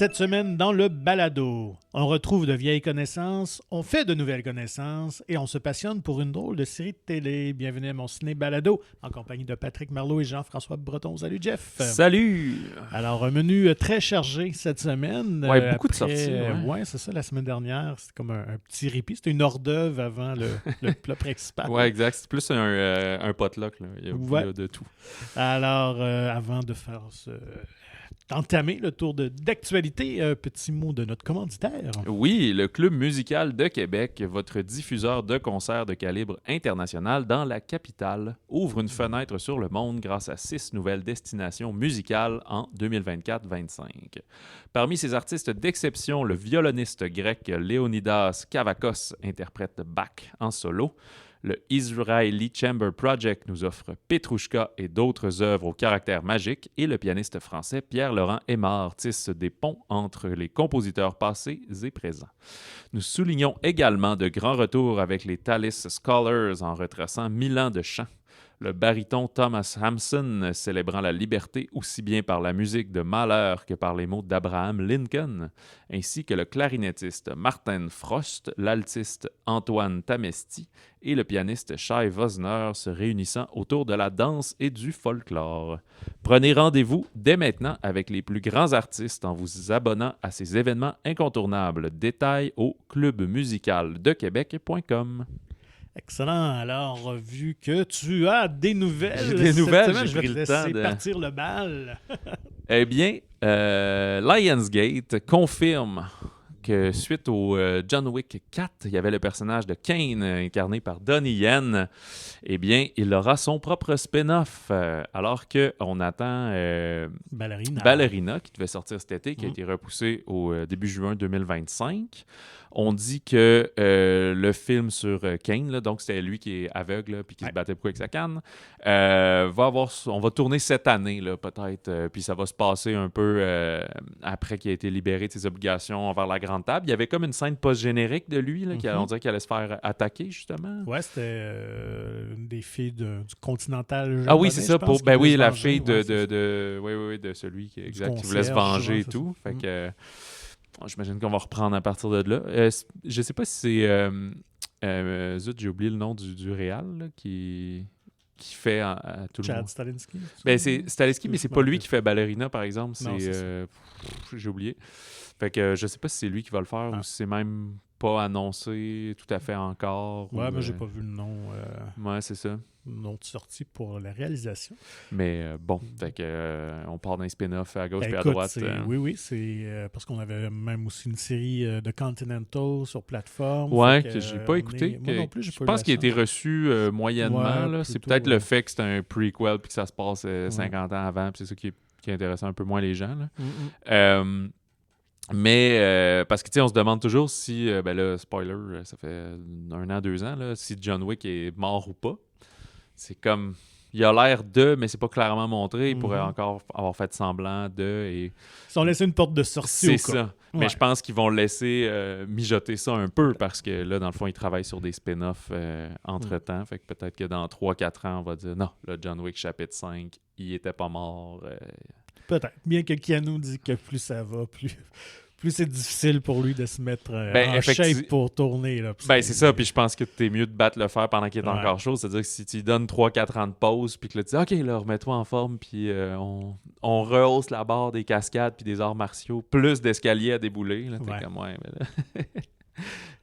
Cette semaine, dans le balado, on retrouve de vieilles connaissances, on fait de nouvelles connaissances et on se passionne pour une drôle de série de télé. Bienvenue à mon ciné balado en compagnie de Patrick Marleau et Jean-François Breton. Salut Jeff! Salut! Alors, un menu très chargé cette semaine. Ouais, beaucoup de sorties. Ouais, c'est ça, la semaine dernière, c'était comme un petit répit. C'était une hors d'œuvre avant le plat principal. Ouais, exact. C'est plus un potluck. Là. Il y a de tout. Alors, avant de faire entamer le tour d'actualité, un petit mot de notre commanditaire. Oui, le Club musical de Québec, votre diffuseur de concerts de calibre international dans la capitale, ouvre une fenêtre sur le monde grâce à 6 nouvelles destinations musicales en 2024-25. Parmi ces artistes d'exception, le violoniste grec Leonidas Kavakos interprète Bach en solo. Le Israeli Chamber Project nous offre Petrouchka et d'autres œuvres au caractère magique et le pianiste français Pierre-Laurent Aymard tisse des ponts entre les compositeurs passés et présents. Nous soulignons également de grands retours avec les Thalys Scholars en retraçant 1000 ans de chant. Le baryton Thomas Hampson célébrant la liberté aussi bien par la musique de Mahler que par les mots d'Abraham Lincoln, ainsi que le clarinettiste Martin Frost, l'altiste Antoine Tamesti et le pianiste Shai Wozner se réunissant autour de la danse et du folklore. Prenez rendez-vous dès maintenant avec les plus grands artistes en vous abonnant à ces événements incontournables. Détails au clubmusicaldequebec.com. Excellent. Alors, vu que tu as des nouvelles, j'ai des nouvelles, semaine, j'ai je vais pris te le laisser temps de partir le bal. Eh bien, Lionsgate confirme que suite au John Wick 4, il y avait le personnage de Kane incarné par Donnie Yen. Eh bien, il aura son propre spin-off. Alors qu'on attend Ballerina, qui devait sortir cet été, qui a été repoussé au début juin 2025. On dit que le film sur Kane, là, donc c'était lui qui est aveugle puis qui se battait beaucoup avec sa canne, on va tourner cette année là, peut-être, puis ça va se passer un peu après qu'il a été libéré de ses obligations envers la grande table. Il y avait comme une scène post-générique de lui, là, on dirait qu'il allait se faire attaquer justement. Ouais, c'était une des filles du Continental. Ah oui, c'est ça. La fille de celui qui voulait se venger et tout. Fait que j'imagine qu'on va reprendre à partir de là. Je sais pas si c'est... j'ai oublié le nom du réal là, qui fait à tout le monde. Chad Stahelski. C'est Stahelski, mais c'est pas lui qui fait Ballerina, par exemple. J'ai oublié. Fait que je sais pas si c'est lui qui va le faire ou si c'est même pas annoncé tout à fait encore. Ouais, mais j'ai pas vu le nom. Ouais, c'est ça. Nom de sortie pour la réalisation. Mais bon, fait que on part d'un spin-off à gauche et à droite. Oui, c'est parce qu'on avait même aussi une série de Continental sur plateforme. Ouais, que j'ai pas écouté. Moi non plus, j'ai pas je pense qu'il a été reçu moyennement. Ouais, c'est peut-être le fait que c'est un prequel puis que ça se passe 50 ans avant. Puis c'est ça qui intéresse un peu moins les gens. Là. Mais parce que tu sais, on se demande toujours si, spoiler, ça fait 1 an, 2 ans, là, si John Wick est mort ou pas. C'est comme, il a l'air mais c'est pas clairement montré. Il pourrait encore avoir fait semblant de. Et... Ils ont laissé une porte de sortie. C'est ça. Ouais. Mais je pense qu'ils vont laisser mijoter ça un peu parce que là, dans le fond, ils travaillent sur des spin-offs entre-temps. Fait que peut-être que dans 3-4 ans, on va dire non, là, John Wick chapitre 5, il était pas mort. Peut-être. Bien que Keanu dit que plus ça va, plus c'est difficile pour lui de se mettre en shape pour tourner. Là, c'est ça. Puis je pense que t'es mieux de battre le fer pendant qu'il est encore chaud. C'est-à-dire que si tu lui donnes 3-4 ans de pause, puis que là, tu dis « OK, là, remets-toi en forme, puis on rehausse la barre des cascades puis des arts martiaux, plus d'escaliers à débouler. » Là, t'es comme « Ouais, mais là... »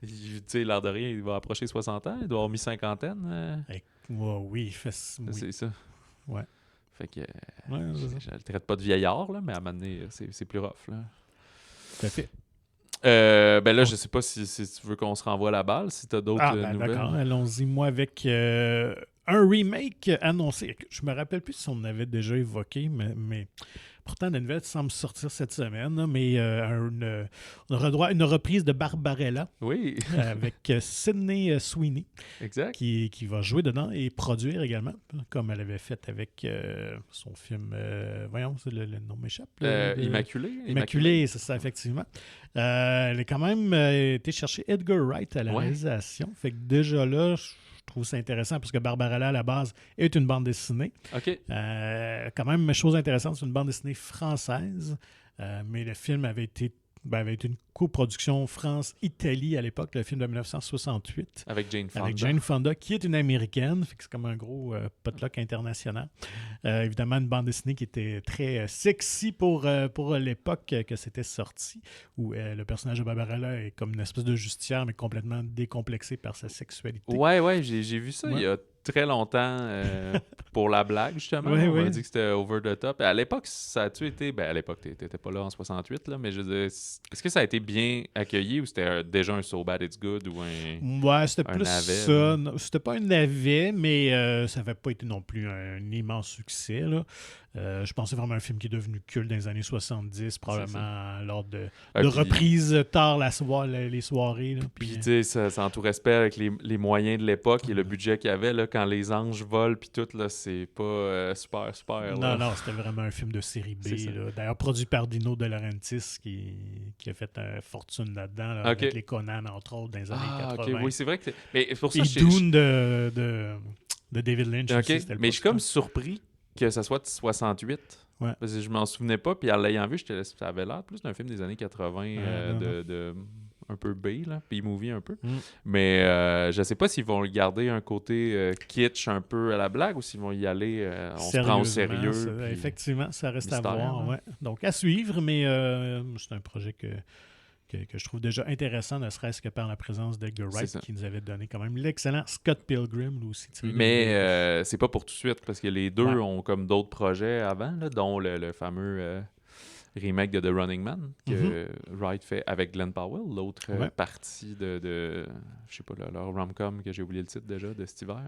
Tu sais, l'air de rien, il va approcher 60 ans. Il doit avoir mis cinquantaine. Oui. C'est ça. Ouais. Fait que je le traite pas de vieillard, là, mais à un moment donné, c'est plus rough. Là. Tout à fait. Je sais pas si tu veux qu'on se renvoie la balle, si tu as d'autres nouvelles. D'accord, allons-y. Moi, avec un remake annoncé. Je me rappelle plus si on avait déjà évoqué, mais pourtant, la nouvelle semble sortir cette semaine. Là, mais on aura droit à une reprise de Barbarella. Oui. Avec Sydney Sweeney. Exact. Qui va jouer dedans et produire également, comme elle avait fait avec son film. Voyons, le nom m'échappe. Immaculée, c'est ça, effectivement. Elle a quand même été chercher Edgar Wright à la réalisation. Fait que déjà là, je trouve ça intéressant parce que Barbarella, à la base, est une bande dessinée. OK. Quand même, chose intéressante, c'est une bande dessinée française Mais le film avait été une coproduction France-Italie à l'époque, le film de 1968. Avec Jane Fonda. Avec Jane Fonda, qui est une Américaine, fait que c'est comme un gros potluck international. Évidemment, une bande dessinée qui était très sexy pour l'époque que c'était sorti, où le personnage de Barbarella est comme une espèce de justicière, mais complètement décomplexé par sa sexualité. Ouais, j'ai vu ça il y a très longtemps pour la blague, justement. On m'a dit que c'était over the top. À l'époque, ça a-tu été... à l'époque, t'étais pas là en 68, là, mais je veux dire, est-ce que ça a été bien accueilli ou c'était déjà un So Bad It's Good ou un... Ouais, c'était plus navet, ça. C'était pas un navet, mais ça n'avait pas été non plus un immense succès, là. Je pensais vraiment à un film qui est devenu culte dans les années 70, probablement lors de reprises tard les soirées. Puis, tu sais, sans tout respect avec les moyens de l'époque et le budget qu'il y avait, là, quand les anges volent, puis tout, là, c'est pas super. Là. Non, c'était vraiment un film de série B. Là. D'ailleurs, produit par Dino De Laurentiis, qui a fait fortune là-dedans, là, avec les Conan, entre autres, dans les années 80. Okay. Oui, c'est vrai que... Mais pour ça, et Dune de David Lynch aussi, c'était mais je suis comme surpris que ça soit de 68. Ouais. Parce que je m'en souvenais pas, puis en l'ayant vu, ça avait l'air plus d'un film des années 80, de un peu B, là, B-movie un peu. Mais je sais pas s'ils vont garder un côté kitsch un peu à la blague ou s'ils vont y aller, on se prend au sérieux. Effectivement, ça reste mystère, à voir. Ouais. Donc, à suivre, mais c'est un projet que je trouve déjà intéressant, ne serait-ce que par la présence d'Edgar Wright, qui nous avait donné quand même l'excellent Scott Pilgrim, lui aussi. Mais c'est pas pour tout de suite, parce que les deux ont comme d'autres projets avant, là, dont le fameux remake de The Running Man, que Wright fait avec Glenn Powell, l'autre partie de je sais pas, leur rom-com, que j'ai oublié le titre déjà, de cet hiver.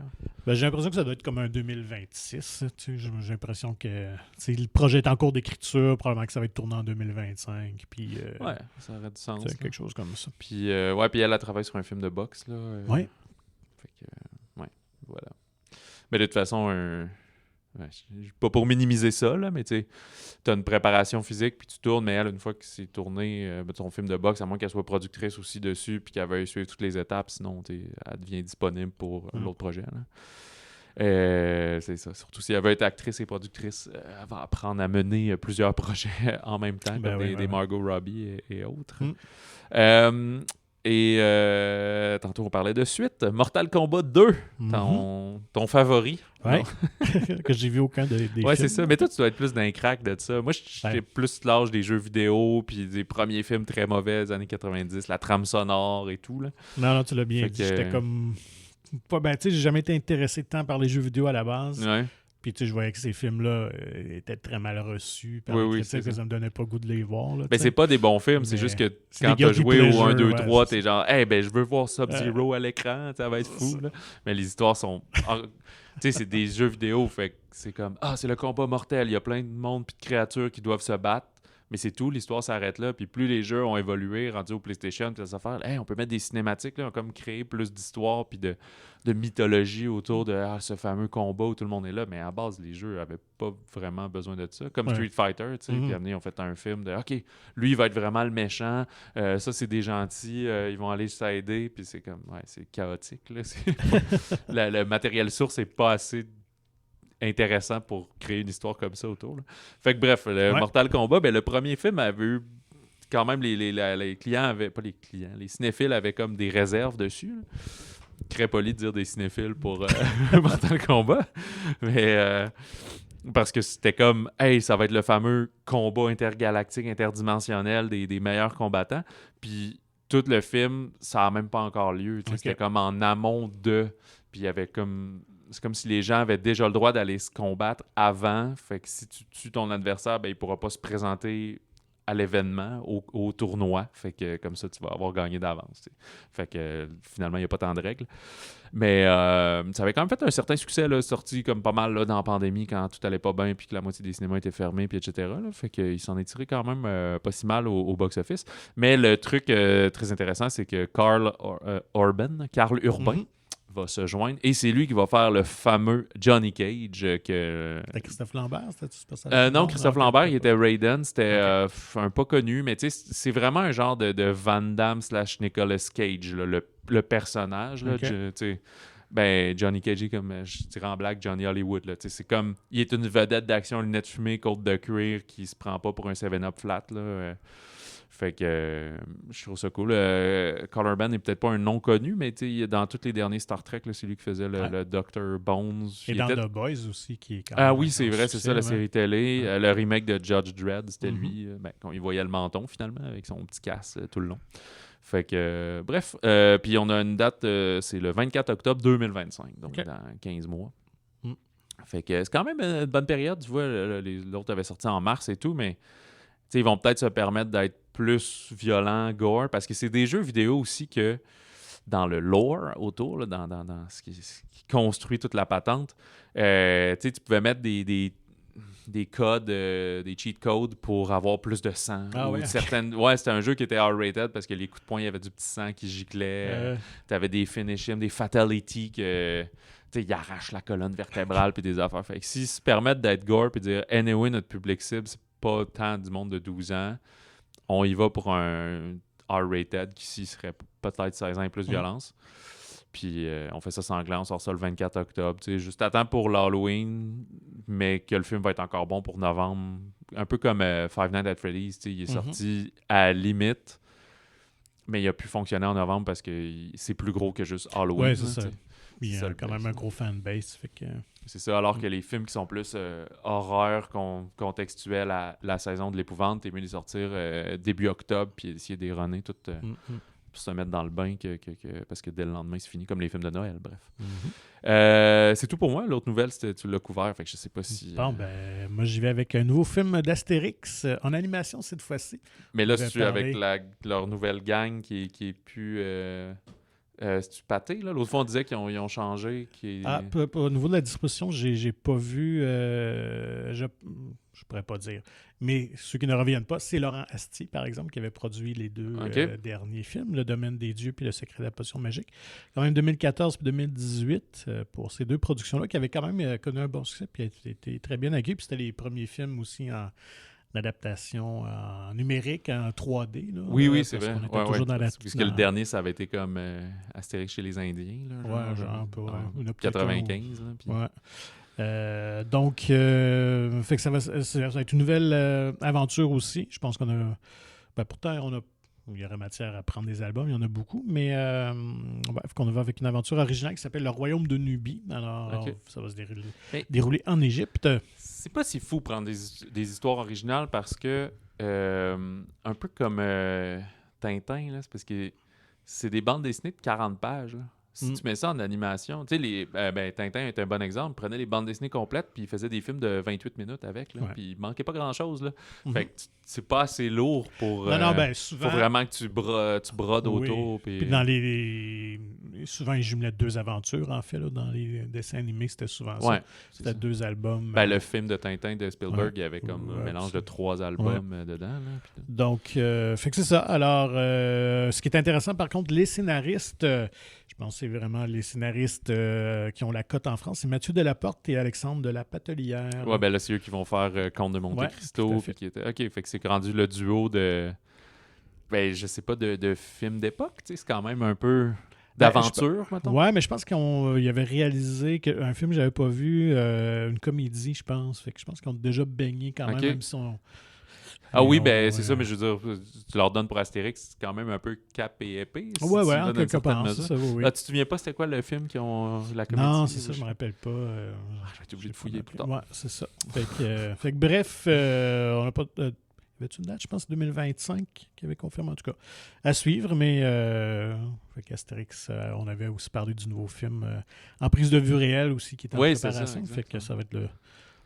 J'ai l'impression que ça doit être comme un 2026. J'ai l'impression que le projet est en cours d'écriture, probablement que ça va être tourné en 2025. Puis, ça aurait du sens. Quelque chose comme ça. Puis, puis elle a travaillé sur un film de boxe. Là, oui. Fait que, voilà. Mais de toute façon, pas pour minimiser ça, là, mais tu as une préparation physique, puis tu tournes, mais elle, une fois que c'est tourné, ton film de boxe, à moins qu'elle soit productrice aussi dessus, puis qu'elle veuille suivre toutes les étapes, sinon elle devient disponible pour l'autre projet. Là. C'est ça. Surtout si elle veut être actrice et productrice, elle va apprendre à mener plusieurs projets en même temps, comme des Margot Robbie et autres. Et tantôt, on parlait de suite. Mortal Kombat 2, ton favori. Oui, que j'ai vu aucun des films. Oui, c'est ça. Mais toi, tu dois être plus d'un crack de ça. Moi, j'ai plus l'âge des jeux vidéo, puis des premiers films très mauvais des années 90, la trame sonore et tout. Là. Non, tu l'as bien dit. J'étais comme... j'ai jamais été intéressé tant par les jeux vidéo à la base. Ouais. Puis, je voyais que ces films-là étaient très mal reçus. Oui, ça me donnait pas le goût de les voir. Là, mais c'est pas des bons films. C'est juste que quand tu as joué au 1, 2, 3, t'es genre, je veux voir Sub-Zero à l'écran. Ça va être fou. Là. Mais les histoires sont... c'est des jeux vidéo. Fait que c'est comme, c'est le combat mortel. Il y a plein de monde puis de créatures qui doivent se battre. Mais c'est tout, l'histoire s'arrête là. Puis plus les jeux ont évolué, rendus au PlayStation, puis ça fait, on peut mettre des cinématiques, là, comme créer plus d'histoire puis de mythologie autour de ce fameux combat où tout le monde est là. Mais à base, les jeux n'avaient pas vraiment besoin de ça. Comme Street Fighter, tu sais, puis amené, on fait un film de OK, lui, il va être vraiment le méchant. Ça, c'est des gentils. Ils vont aller s'aider. Puis c'est comme, c'est chaotique. Là. Le matériel source n'est pas assez intéressant pour créer une histoire comme ça autour. Là. Fait que bref, Mortal Kombat, le premier film avait eu quand même les clients avaient, pas les clients, les cinéphiles avaient comme des réserves dessus. Là. Très poli de dire des cinéphiles pour Mortal Kombat. Mais parce que c'était comme, ça va être le fameux combat intergalactique, interdimensionnel des meilleurs combattants. Puis tout le film, ça n'a même pas encore lieu. Okay. C'était comme en amont de... Puis il y avait comme... C'est comme si les gens avaient déjà le droit d'aller se combattre avant. Fait que si tu tues ton adversaire, il ne pourra pas se présenter à l'événement, au tournoi. Fait que comme ça, tu vas avoir gagné d'avance. T'sais. Fait que finalement, il n'y a pas tant de règles. Mais ça avait quand même fait un certain succès, là, sorti comme pas mal là, dans la pandémie, quand tout allait pas bien, puis que la moitié des cinémas étaient fermés, puis etc. Là. Fait qu'il s'en est tiré quand même pas si mal au box-office. Mais le truc très intéressant, c'est que Karl Urban, va se joindre. Et c'est lui qui va faire le fameux Johnny Cage. C'était Christophe Lambert? C'était non, Christophe Lambert, il était Raiden. C'était un pas connu, mais c'est vraiment un genre de Van Damme / Nicolas Cage, là, le personnage. Là, Ben, Johnny Cage, comme je dirais en blague, Johnny Hollywood. Là, c'est comme, il est une vedette d'action, lunettes fumées, côte de cuir, qui se prend pas pour un 7-Up flat. Là, fait que je trouve ça cool. Color Urban n'est peut-être pas un nom connu, mais dans tous les derniers Star Trek, là, c'est lui qui faisait le Dr. Bones. Et dans The Boys aussi, qui est quand même... Ah oui, c'est vrai, c'est ça, la série télé. Le remake de Judge Dredd, c'était lui. Quand il voyait le menton, finalement, avec son petit casse tout le long. Fait que, bref. Puis on a une date, c'est le 24 octobre 2025, donc dans 15 mois. Fait que c'est quand même une bonne période. Tu vois, l'autre avait sorti en mars et tout, mais ils vont peut-être se permettre d'être plus violents, gore, parce que c'est des jeux vidéo aussi que dans le lore autour, là, dans ce qui construit toute la patente, tu pouvais mettre des codes, des cheat codes pour avoir plus de sang. C'était un jeu qui était R-rated parce que les coups de poing, il y avait du petit sang qui giclait. T'avais des finishes, des fatalities que ils arrachent la colonne vertébrale puis des affaires. Fait que s'ils se permettent d'être gore puis de dire anyway, notre public cible, c'est pas tant du monde de 12 ans, on y va pour un R-rated qui ici serait peut-être 16 ans et plus violence. Puis on fait ça sanglant, on sort ça le 24 octobre. Juste à temps pour l'Halloween, mais que le film va être encore bon pour novembre. Un peu comme Five Nights at Freddy's. Il est sorti à la limite, mais il a pu fonctionner en novembre parce que c'est plus gros que juste Halloween. Oui, c'est ça. Il y a quand même un gros fanbase. Fait que... C'est ça, alors que les films qui sont plus horreur contextuels à la saison de l'épouvante, t'es mieux de les sortir début octobre puis essayer de les runner toutes... pour se mettre dans le bain parce que dès le lendemain, c'est fini, comme les films de Noël, bref. C'est tout pour moi. L'autre nouvelle, tu l'as couvert, fait que je sais pas si... Bon, ben, moi, j'y vais avec un nouveau film d'Astérix, en animation cette fois-ci. Mais là, c'est avec leur nouvelle gang qui est plus... c'est-tu pâté, là? L'autre fois, on disait qu'ils ont changé. Au niveau de la disposition, j'ai pas vu... je pourrais pas dire. Mais ceux qui ne reviennent pas, c'est Laurent Astier, par exemple, qui avait produit les deux derniers films, Le Domaine des Dieux puis Le Secret de la Potion Magique. Quand même 2014 puis 2018 pour ces deux productions-là, qui avaient quand même connu un bon succès puis étaient très bien accueillis. Puis c'était les premiers films aussi en adaptation en numérique, en 3D. Là, oui, c'est vrai. Toujours dans parce que le dernier, ça avait été comme Astérix chez les Indiens. Là, genre 95. Là, puis... donc, fait que ça va être une nouvelle aventure aussi. Je pense qu'on a... pourtant, il y aurait matière à prendre des albums, il y en a beaucoup, mais bref, qu'on va avec une aventure originale qui s'appelle Le Royaume de Nubie. Alors, ça va se dérouler en Égypte. C'est pas si fou prendre des histoires originales parce que, un peu comme Tintin, là, c'est parce que c'est des bandes dessinées de 40 pages. Là. Si tu mets ça en animation, tu sais, Tintin est un bon exemple. Il prenait les bandes dessinées complètes puis il faisait des films de 28 minutes avec. Là, puis il manquait pas grand-chose. Là. Fait que c'est pas assez lourd pour... souvent... faut vraiment que tu brodes autour. Puis dans souvent, ils jumelaient deux aventures, en fait. Là, dans les dessins animés, c'était souvent ça. C'était deux albums. Le film de Tintin de Spielberg, il y avait comme un mélange de 3 albums dedans. Là, donc, fait que c'est ça. Alors, ce qui est intéressant, par contre, les scénaristes... je pense que c'est vraiment les scénaristes qui ont la cote en France. C'est Mathieu Delaporte et Alexandre de la Patelière. Ouais, là, c'est eux qui vont faire Comte de Monte-Cristo. OK, fait que c'est rendu le duo de... je sais pas, de films d'époque. C'est quand même un peu d'aventure, mettons. Ouais, mais je pense qu'il avait réalisé un film que j'avais pas vu, une comédie, je pense. Fait que je pense qu'ils ont déjà baigné quand même si on... c'est ça, mais je veux dire, tu leur donnes pour Astérix, c'est quand même un peu cap et épée. En quelque part, ça, oui. Là, tu te souviens pas c'était quoi le film qui ont la comédie? Non, c'est ça, je me rappelle pas. Je vais être obligé de fouiller plus tard. Ouais, c'est ça. Fait que bref, on n'a pas... y avait-tu une date? Je pense 2025 qui avait confirmé, en tout cas. À suivre, mais fait qu'Astérix, on avait aussi parlé du nouveau film en prise de vue réelle aussi, qui était en préparation. Fait que ça va être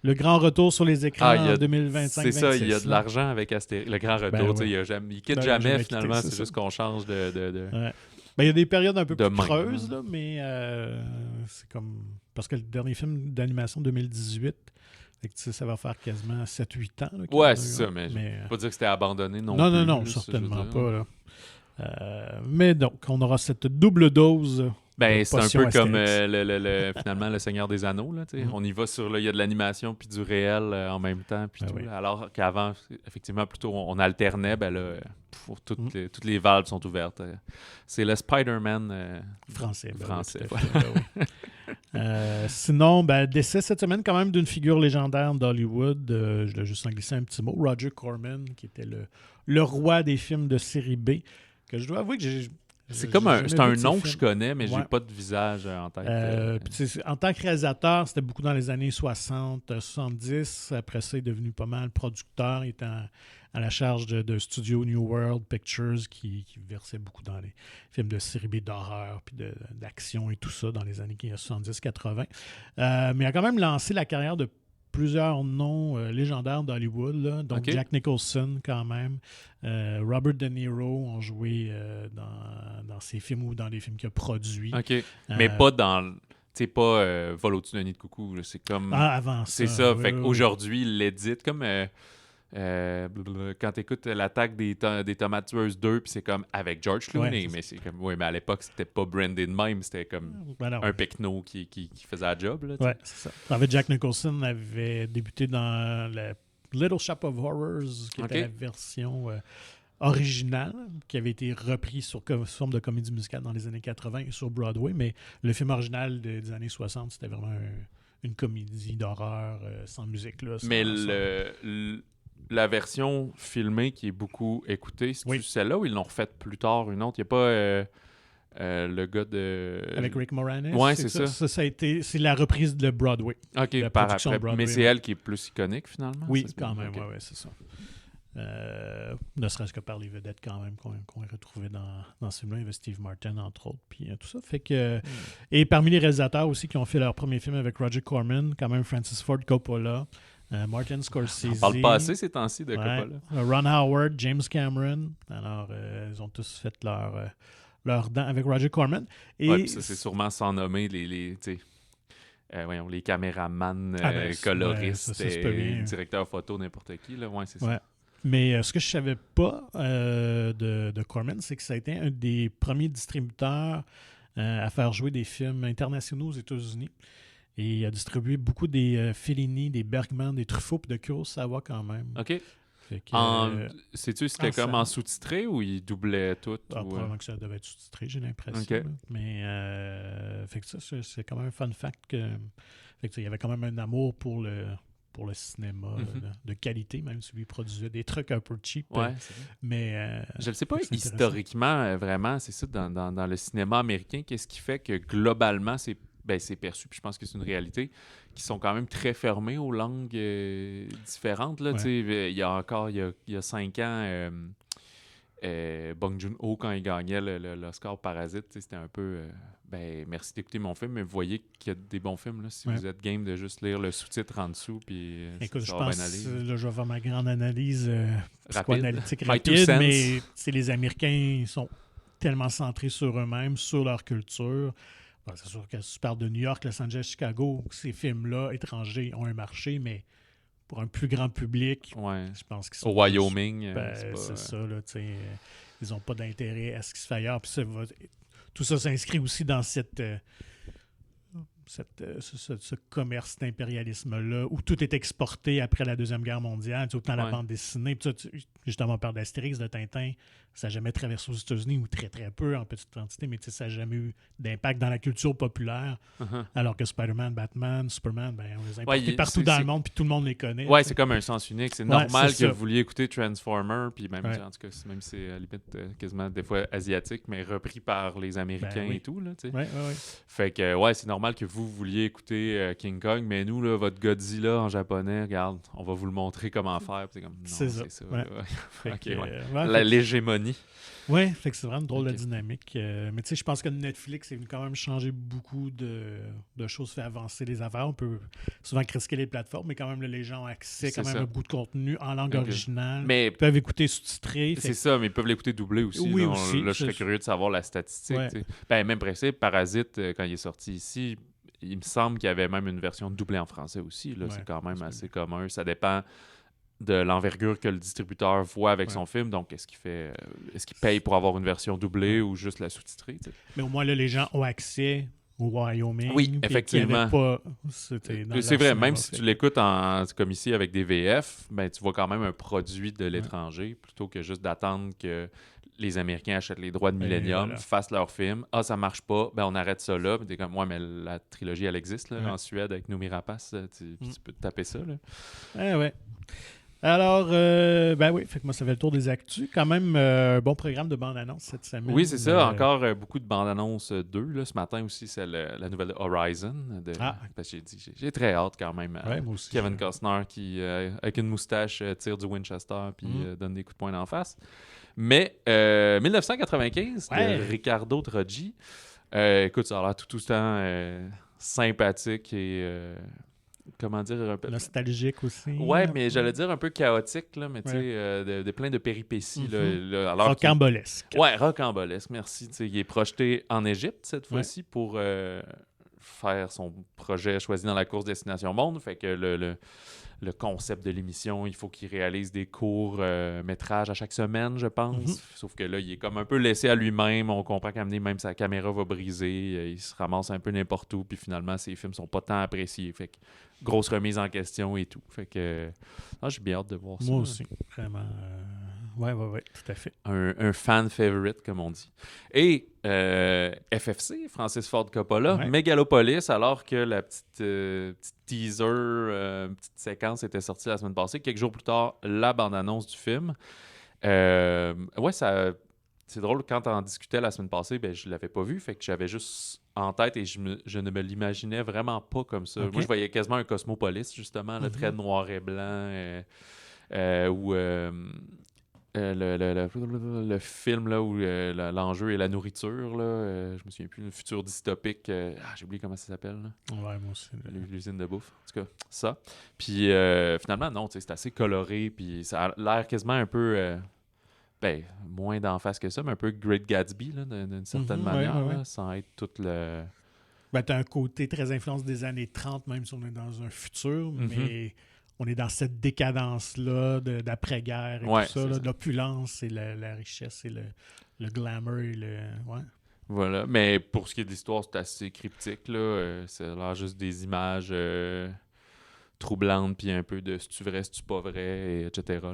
le grand retour sur les écrans en 2025. C'est ça, il y a de l'argent avec Astérix. Le grand retour, il quitte jamais finalement, c'est juste qu'on change de... Ouais. Il y a des périodes un peu plus creuses, là, mais c'est comme... Parce que le dernier film d'animation 2018, ça va faire quasiment 7-8 ans. Là, c'est ça, mais je ne peux pas dire que c'était abandonné non plus. Non, certainement pas. Là. Mais donc, on aura cette double dose Ben, c'est un peu comme finalement le Seigneur des Anneaux. Là, on y va sur il y a de l'animation puis du réel en même temps. Puis tout, là. Alors qu'avant, effectivement, plutôt on alternait. Ben là, toutes les valves sont ouvertes. C'est le Spider-Man français. Oui. Sinon, décès cette semaine quand même d'une figure légendaire d'Hollywood. Je l'ai juste en glissé un petit mot. Roger Corman, qui était le roi des films de série B, que je dois avouer que c'est un nom que je connais, mais j'ai pas de visage en tête. En tant que réalisateur, c'était beaucoup dans les années 60, 70. Après ça, il est devenu pas mal producteur. Il était à la charge de studio New World Pictures qui versait beaucoup dans les films de série B d'horreur puis d'action et tout ça dans les années 70-80. Mais il a quand même lancé la carrière de plusieurs noms légendaires d'Hollywood, là. Donc Jack Nicholson quand même, Robert De Niro ont joué dans ses films ou dans les films qu'il a produits. Mais pas dans... C'est pas Vol au-dessus d'un nid de coucou. Là. C'est comme... avant ça. C'est ça. Fait qu'aujourd'hui, il l'édite comme... quand tu écoutes l'attaque des Tomates tueuses 2, puis c'est comme avec George Clooney, mais c'est comme mais à l'époque c'était pas branded même, c'était comme un pecno qui faisait la job là, c'est ça. En fait, Jack Nicholson avait débuté dans la Little Shop of Horrors, qui était la version originale, qui avait été repris sous forme de comédie musicale dans les années 80 et sur Broadway, mais le film original des années 60, c'était vraiment une comédie d'horreur sans musique là. Mais la version filmée qui est beaucoup écoutée, c'est celle-là ou ils l'ont refaite plus tard, une autre? Il n'y a pas le gars de... Avec Rick Moranis? Oui, c'est ça. Ça a été... C'est la reprise de Broadway. OK, par après. Broadway, mais c'est elle qui est plus iconique, finalement? Oui, quand même, oui, c'est ça. Ne serait-ce que par les vedettes, quand même, qu'on a retrouvées dans ce film-là. Il y avait Steve Martin, entre autres, puis tout ça. Fait que... Et parmi les réalisateurs aussi qui ont fait leur premier film avec Roger Corman, quand même Francis Ford Coppola, Martin Scorsese. On parle pas assez ces temps-ci de Coppola. Ron Howard, James Cameron. Alors, ils ont tous fait leur dent avec Roger Corman. Et puis ça, c'est sûrement sans nommer les caméramans, coloristes, directeurs photo, n'importe qui. Là. Ouais, c'est ça. Mais ce que je ne savais pas de Corman, c'est que ça a été un des premiers distributeurs à faire jouer des films internationaux aux États-Unis. Et il a distribué beaucoup des Fellini, des Bergman, des Truffaut et de Kurosawa quand même. OK. Sais-tu si c'était comme en sous-titré ou il doublait tout? Probablement que ça devait être sous-titré, j'ai l'impression. Okay. Mais fait que ça, c'est quand même un fun fact. Fait que, il y avait quand même un amour pour le cinéma de qualité, même si lui produisait des trucs un peu cheap. C'est mais je ne sais pas historiquement, vraiment, c'est ça, dans le cinéma américain, qu'est-ce qui fait que globalement, c'est perçu, puis je pense que c'est une réalité, qui sont quand même très fermés aux langues différentes. Là, il y a 5 ans, Bong Joon-ho, quand il gagnait l'Oscar Parasite, c'était un peu merci d'écouter mon film, mais vous voyez qu'il y a des bons films là, si vous êtes game de juste lire le sous-titre en dessous. Puis écoute, je pense là, je vais faire ma grande analyse psychoanalytique rapide, mais les Américains ils sont tellement centrés sur eux-mêmes, sur leur culture. C'est sûr que si tu parles de New York, Los Angeles, Chicago, ces films-là, étrangers, ont un marché, mais pour un plus grand public, je pense qu'ils sont... Au Wyoming, c'est ça, là, tu sais, ils n'ont pas d'intérêt à ce qui se fait ailleurs. Puis tout ça s'inscrit aussi dans ce commerce d'impérialisme-là, où tout est exporté après la Deuxième Guerre mondiale, autant la bande dessinée. Puis ça, justement, on parle d'Astérix, de Tintin, ça n'a jamais traversé aux États-Unis, ou très, très peu en petite quantité, mais ça n'a jamais eu d'impact dans la culture populaire, alors que Spider-Man, Batman, Superman, on les a importés partout dans le monde, puis tout le monde les connaît. Oui, c'est comme un sens unique. C'est normal que vous vouliez écouter Transformer, puis même, en tout cas, même si c'est à la limite quasiment des fois asiatique, mais repris par les Américains et tout. Là, fait que, c'est normal que vous vouliez écouter King Kong, mais nous, là, votre Godzilla en japonais, regarde, on va vous le montrer comment faire. C'est comme, non, c'est ça. L'hégémonie. Oui, fait que c'est vraiment une drôle de dynamique. Mais tu sais, je pense que Netflix est venu quand même changer beaucoup de choses, fait avancer les affaires. On peut souvent critiquer les plateformes, mais quand même, les gens ont accès quand même à beaucoup de contenu en langue originale. Mais ils peuvent écouter sous-titré. C'est ça, mais ils peuvent l'écouter doublé aussi. Oui, aussi. Là, je serais curieux de savoir la statistique. Même principe, Parasite, quand il est sorti ici, il me semble qu'il y avait même une version doublée en français aussi. Là, c'est quand même assez commun. Ça dépend de l'envergure que le distributeur voit avec son film. Donc, est-ce qu'il paye pour avoir une version doublée ou juste la sous-titrée? T'sais? Mais au moins, là, les gens ont accès au Wyoming. Oui, effectivement. C'est vrai, même si tu l'écoutes comme ici avec des VF, ben, tu vois quand même un produit de l'étranger plutôt que juste d'attendre que les Américains achètent les droits de Millennium, fassent leur film. Ah, ça marche pas, ben on arrête ça là. T'es comme, ouais, mais la trilogie, elle existe là, en Suède avec Noomi Rapace. Tu peux te taper ça. Là. Ouais. Alors, ben oui, fait que moi, ça fait le tour des actus. Quand même, un bon programme de bande-annonce cette semaine. Oui, c'est ça. Encore beaucoup de bandes-annonces 2. Là. Ce matin aussi, c'est la nouvelle Horizon. Parce que j'ai très hâte quand même. Moi aussi, Kevin Costner qui, avec une moustache, tire du Winchester puis donne des coups de poing d'en face. Mais 1995 de Ricardo Troggi. Écoute, ça a l'air tout le temps sympathique et... comment dire, un peu nostalgique aussi. Ouais, mais j'allais dire un peu chaotique, là, mais tu sais, de plein de péripéties. Rocambolesque. Ouais, rocambolesque, merci. Il est projeté en Égypte cette fois-ci pour faire son projet choisi dans la course Destination Monde. Fait que le concept de l'émission, il faut qu'il réalise des courts-métrages à chaque semaine, je pense. Sauf que là, il est comme un peu laissé à lui-même. On comprend qu'à mener, même sa caméra va briser. Il se ramasse un peu n'importe où. Puis finalement, ses films sont pas tant appréciés. Fait que grosse remise en question et tout. Fait que j'ai bien hâte de voir ça. Moi aussi, vraiment. Ouais, tout à fait. Un fan favorite, comme on dit. Et FFC, Francis Ford Coppola, Megalopolis, alors que la petite teaser, petite séquence était sortie la semaine passée. Quelques jours plus tard, la bande-annonce du film. C'est drôle, quand on en discutait la semaine passée, ben, je l'avais pas vu, fait que j'avais juste en tête et je ne me l'imaginais vraiment pas comme ça. Moi, je voyais quasiment un Cosmopolis, justement, le trait noir et blanc, où le film là, où l'enjeu est la nourriture, là, je me souviens plus, le futur dystopique, j'ai oublié comment ça s'appelle. Là. Ouais, moi aussi. L'usine de bouffe, en tout cas, ça. Puis finalement, non, c'est assez coloré, puis ça a l'air quasiment un peu... moins d'en face que ça, mais un peu Great Gatsby, là, d'une certaine manière, là, sans être tout le... t'as un côté très influence des années 30, même si on est dans un futur, mais on est dans cette décadence-là d'après-guerre et tout ça, là, l'opulence et la richesse et le glamour et le... Ouais. Voilà, mais pour ce qui est de l'histoire, c'est assez cryptique, là. C'est l'air juste des images... troublante, puis un peu de si tu vrai, si tu pas vrai, etc.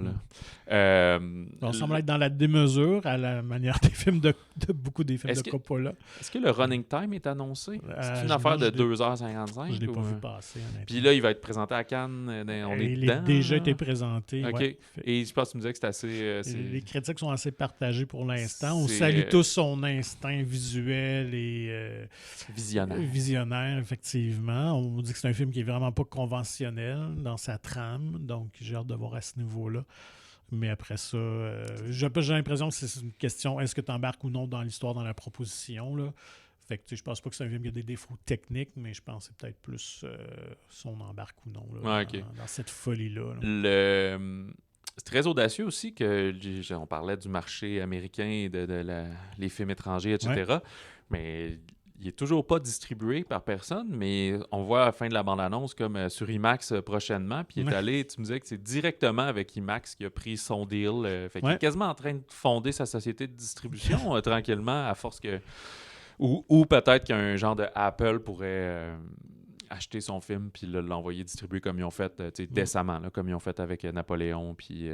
Là. On semble être dans la démesure à la manière des films de beaucoup des films de Coppola. Est-ce que le running time est annoncé? C'est une affaire de 2h55? Je l'ai pas vu passer, honnêtement. Puis là, il va être présenté à Cannes. Il a déjà été présenté. OK. Ouais. Et je pense que tu me disais que c'est assez... Les critiques sont assez partagées pour l'instant. On salue tous son instinct visuel et visionnaire, effectivement. On dit que c'est un film qui est vraiment pas conventionnel dans sa trame, donc j'ai hâte de voir à ce niveau-là. Mais après ça, j'ai l'impression que c'est une question, est-ce que tu embarques ou non dans l'histoire, dans la proposition, là? Fait que je pense pas que c'est un film qui a des défauts techniques, mais je pense que c'est peut-être plus si on embarque ou non là, dans cette folie-là. C'est très audacieux aussi que on parlait du marché américain et les films étrangers, etc. Mais il est toujours pas distribué par personne, mais on voit à la fin de la bande-annonce comme sur IMAX prochainement, puis il est allé, tu me disais que c'est directement avec IMAX qu'il a pris son deal. Fait qu'il est quasiment en train de fonder sa société de distribution tranquillement, à force que... Ou peut-être qu'un genre de Apple pourrait acheter son film puis l'envoyer distribuer comme ils ont fait décemment, là, comme ils ont fait avec Napoléon puis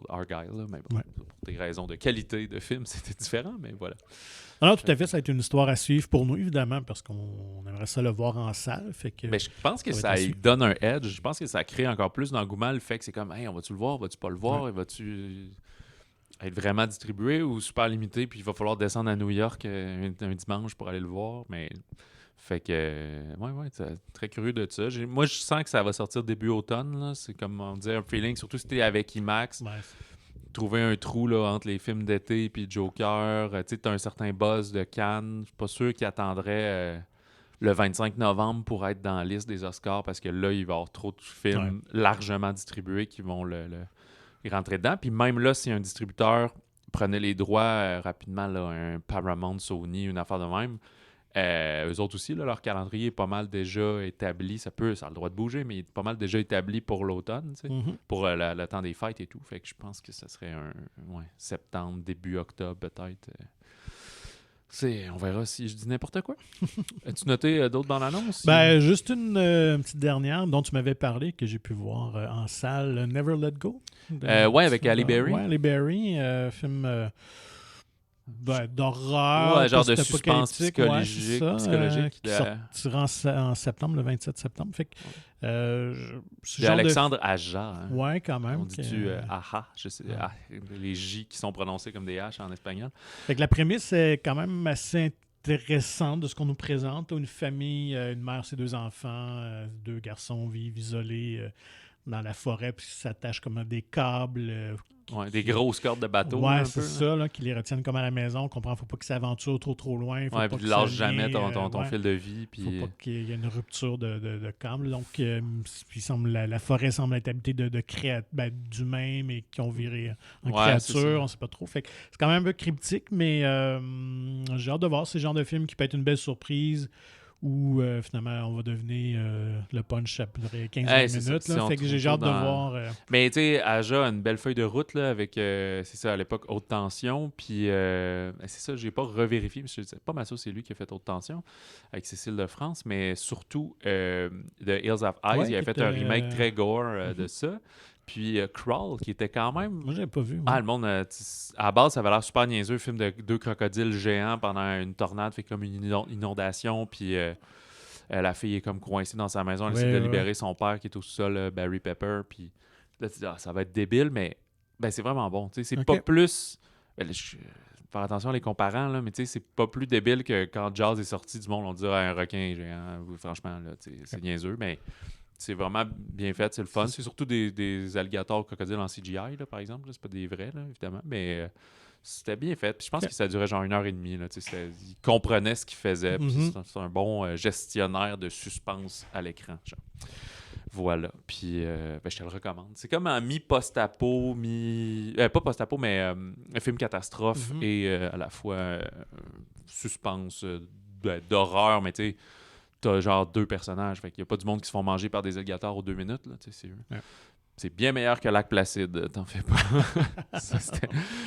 Argyle. Là, mais bon, pour des raisons de qualité de film, c'était différent, mais voilà. Non, tout à fait, ça va être une histoire à suivre pour nous, évidemment, parce qu'on aimerait ça le voir en salle. Fait que je pense que ça donne un edge. Je pense que ça crée encore plus d'engouement, le fait que c'est comme, hey, on va-tu le voir, va-tu pas le voir, va-tu être vraiment distribué ou super limité, puis il va falloir descendre à New York un dimanche pour aller le voir, mais... Fait que, très curieux de ça. Moi, je sens que ça va sortir début automne, là. C'est comme, on disait, un feeling, surtout si t'es avec IMAX. Trouver un trou là, entre les films d'été et Joker. Tu sais, t'as un certain buzz de Cannes. Je suis pas sûr qu'il attendrait le 25 novembre pour être dans la liste des Oscars parce que là, il va y avoir trop de films largement distribués qui vont y rentrer dedans. Puis même là, si un distributeur prenait les droits rapidement, là, un Paramount, Sony, une affaire de même, Eux autres aussi, là, leur calendrier est pas mal déjà établi. Ça a le droit de bouger, mais il est pas mal déjà établi pour l'automne, pour le temps des fêtes et tout. Fait que je pense que ça serait septembre, début octobre peut-être. On verra si je dis n'importe quoi. As-tu noté d'autres bandes annonces? Juste une petite dernière dont tu m'avais parlé, que j'ai pu voir en salle, Never Let Go. Avec Halle Berry. Oui, Halle Berry, film d'horreur, genre de suspense psychologique qui sortira en septembre, le 27 septembre. Fait que, c'est Alexandre Aja. Hein? Oui, quand même. On dit-tu Aja? Je sais, les J qui sont prononcés comme des H en espagnol. Fait que la prémisse est quand même assez intéressante de ce qu'on nous présente. Une famille, une mère, ses 2 enfants, 2 garçons vivent isolés dans la forêt, puis s'attachent comme à des câbles. Des grosses cordes de bateau. Ouais, c'est ça, là, qui les retiennent comme à la maison. On comprend, faut pas qu'ils s'aventurent trop loin. Faut pas puis lâche jamais ton fil de vie. Puis... Faut pas qu'il y ait une rupture de câble. Donc, puis la forêt semble être habitée de d'humains, mais qui ont viré en créatures. On sait pas trop. Fait que c'est quand même un peu cryptique, mais j'ai hâte de voir ce genre de film qui peut être une belle surprise. Où finalement on va devenir le punch après 15 minutes. Fait que j'ai hâte de voir. Mais tu sais, Aja a une belle feuille de route là, avec, c'est ça, à l'époque, Haute Tension. Puis c'est ça, j'ai pas revérifié, mais je sais pas mal sûr c'est lui qui a fait Haute Tension avec Cécile de France, mais surtout The Hills of Eyes, il a fait un remake très gore de ça. Puis Crawl, qui était quand même... Moi, j'avais pas vu. Le monde... à la base, ça avait l'air super niaiseux, un film de 2 crocodiles géants pendant une tornade, fait comme une inondation, puis la fille est comme coincée dans sa maison, elle essaie de libérer son père qui est au sol, Barry Pepper, puis là, tu dis, ça va être débile, mais c'est vraiment bon. C'est pas plus... faire attention à les comparants, là, mais c'est pas plus débile que quand Jaws est sorti du monde, on dirait un requin géant. Franchement, là, c'est niaiseux, mais... C'est vraiment bien fait, c'est le fun. C'est surtout des alligators crocodiles en CGI, là, par exemple. Là. C'est pas des vrais, là, évidemment, mais c'était bien fait. Puis je pense que ça durait genre 1h30. Là, il comprenait ce qu'il faisait. C'est un bon gestionnaire de suspense à l'écran. Genre. Voilà. Puis je te le recommande. C'est comme un mi-post-apo, pas post-apo, mais un film catastrophe et à la fois suspense d'horreur, mais tu sais, t'as genre 2 personnages. Fait qu'il n'y a pas du monde qui se font manger par des alligators aux 2 minutes. Là, c'est bien meilleur que Lac Placide, t'en fais pas.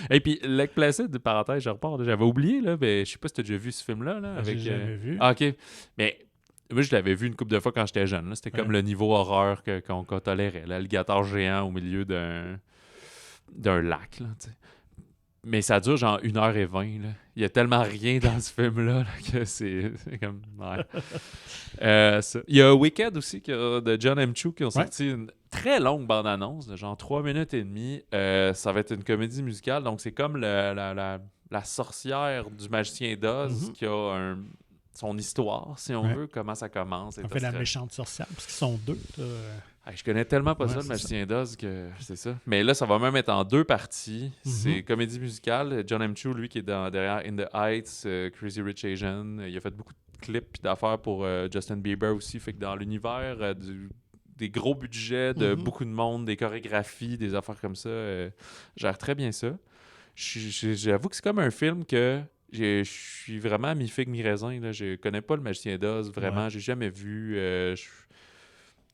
Et puis, Lac Placide, parenthèse, je repars. J'avais oublié, là, mais je sais pas si t'as déjà vu ce film-là. Là, avec, j'ai jamais vu. Ah, OK. Mais moi, je l'avais vu une couple de fois quand j'étais jeune. Là. C'était comme le niveau horreur qu'on tolérait. L'alligator géant au milieu d'un lac, là, t'sais. Mais ça dure genre 1h20. Là. Il y a tellement rien dans ce film-là là, que c'est comme... Ouais. Il y a Wicked aussi de John M. Chu qui ont sorti une très longue bande-annonce de genre 3 minutes et demie. Ça va être une comédie musicale. Donc c'est comme la sorcière du magicien d'Oz qui a son histoire, si on veut, comment ça commence. On fait la méchante sorcière, parce qu'ils sont 2. Je connais tellement pas ça, le magicien d'Oz, que c'est ça. Mais là, ça va même être en 2 parties. C'est comédie musicale. John M. Chu, lui, qui est derrière In the Heights, Crazy Rich Asian. Il a fait beaucoup de clips et d'affaires pour Justin Bieber aussi. Fait que dans l'univers des gros budgets, de beaucoup de monde, des chorégraphies, des affaires comme ça, gère très bien ça. J'avoue que c'est comme un film que je suis vraiment à mi-figue, mi-raisin. Là. Je connais pas le magicien d'Oz, vraiment. J'ai jamais vu...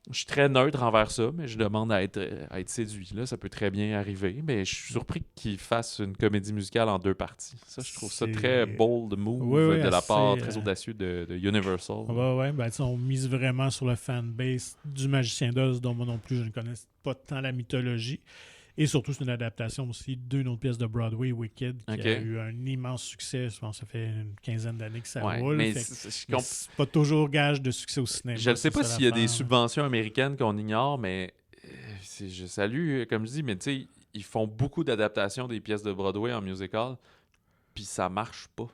Je suis très neutre envers ça, mais je demande à être séduit. Là. Ça peut très bien arriver, mais je suis surpris qu'il fasse une comédie musicale en 2 parties. Ça, je trouve ça très bold move de la part très audacieux de Universal. On mise vraiment sur le fanbase du Magicien d'Oz, dont moi non plus, je ne connais pas tant la mythologie. Et surtout, c'est une adaptation aussi d'une autre pièce de Broadway, Wicked, qui a eu un immense succès. Je pense que ça fait une quinzaine d'années que ça roule. Mais c'est pas toujours gage de succès au cinéma. Je ne sais pas s'il y a des subventions américaines qu'on ignore, mais je salue, comme je dis, mais tu sais, ils font beaucoup d'adaptations des pièces de Broadway en musical, puis ça marche pas.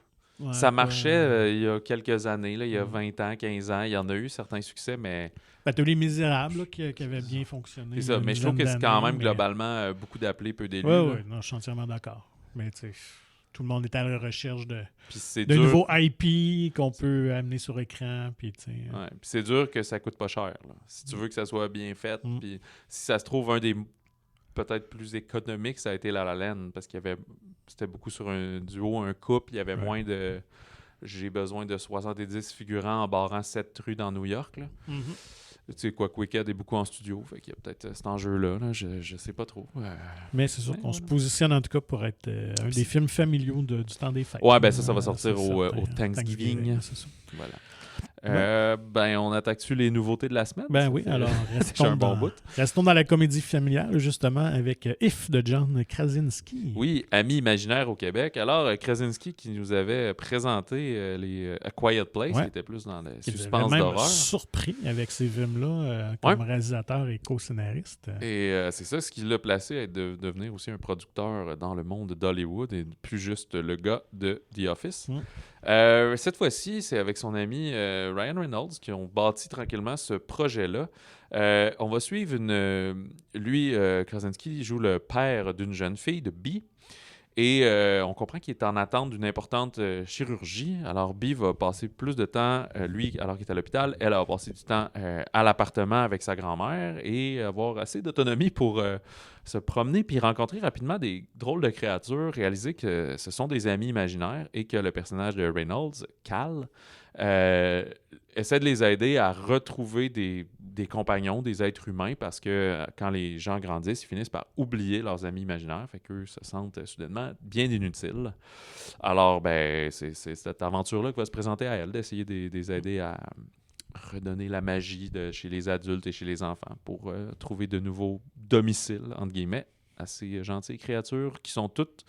Ça marchait il y a quelques années, là, il y a 20 ans, 15 ans. Il y en a eu certains succès, mais... T'as Les Misérables là, qui avaient bien fonctionné. C'est ça, mais je trouve que c'est quand même globalement beaucoup d'appelés, peu d'élus. Oui, non, je suis entièrement d'accord. Mais tu sais, tout le monde est à la recherche de nouveaux IP qu'on peut amener sur écran. Puis c'est dur que ça coûte pas cher. Là. Si tu veux que ça soit bien fait, puis si ça se trouve un des peut-être plus économiques, ça a été La La Land, parce qu'il y avait c'était beaucoup sur un duo, un couple, il y avait moins j'ai besoin de 70 figurants en barrant 7 rues dans New York. Là. Tu sais, quoi que Wicked est beaucoup en studio, fait qu'il y a peut-être cet enjeu-là, là, je sais pas trop. Mais c'est sûr qu'on se positionne en tout cas pour être un des films familiaux du temps des fêtes. Ouais, ben ça va sortir au Thanksgiving. C'est ça. Voilà. On attaque-tu les nouveautés de la semaine? Ben oui, alors restons dans la comédie familiale, justement, avec If de John Krasinski. Oui, Ami imaginaire au Québec. Alors, Krasinski qui nous avait présenté les A Quiet Place, qui était plus dans le suspense d'horreur. Surpris avec ces films-là comme réalisateur et co-scénariste. Et c'est ça, ce qui l'a placé à devenir aussi un producteur dans le monde d'Hollywood et plus juste le gars de The Office. Cette fois-ci, c'est avec son ami Ryan Reynolds qui ont bâti tranquillement ce projet-là. On va suivre Krasinski joue le père d'une jeune fille, de Bee, et on comprend qu'il est en attente d'une importante chirurgie. Alors Bee va passer plus de temps, lui, alors qu'il est à l'hôpital, elle va passer du temps à l'appartement avec sa grand-mère et avoir assez d'autonomie pour se promener puis rencontrer rapidement des drôles de créatures, réaliser que ce sont des amis imaginaires et que le personnage de Reynolds, Cal, essaie de les aider à retrouver des compagnons, des êtres humains, parce que quand les gens grandissent, ils finissent par oublier leurs amis imaginaires, fait qu'eux se sentent soudainement bien inutiles. Alors, c'est cette aventure-là qui va se présenter à elle, d'essayer de les aider à redonner la magie chez les adultes et chez les enfants pour trouver de nouveaux domiciles, entre guillemets, à ces gentilles créatures qui sont toutes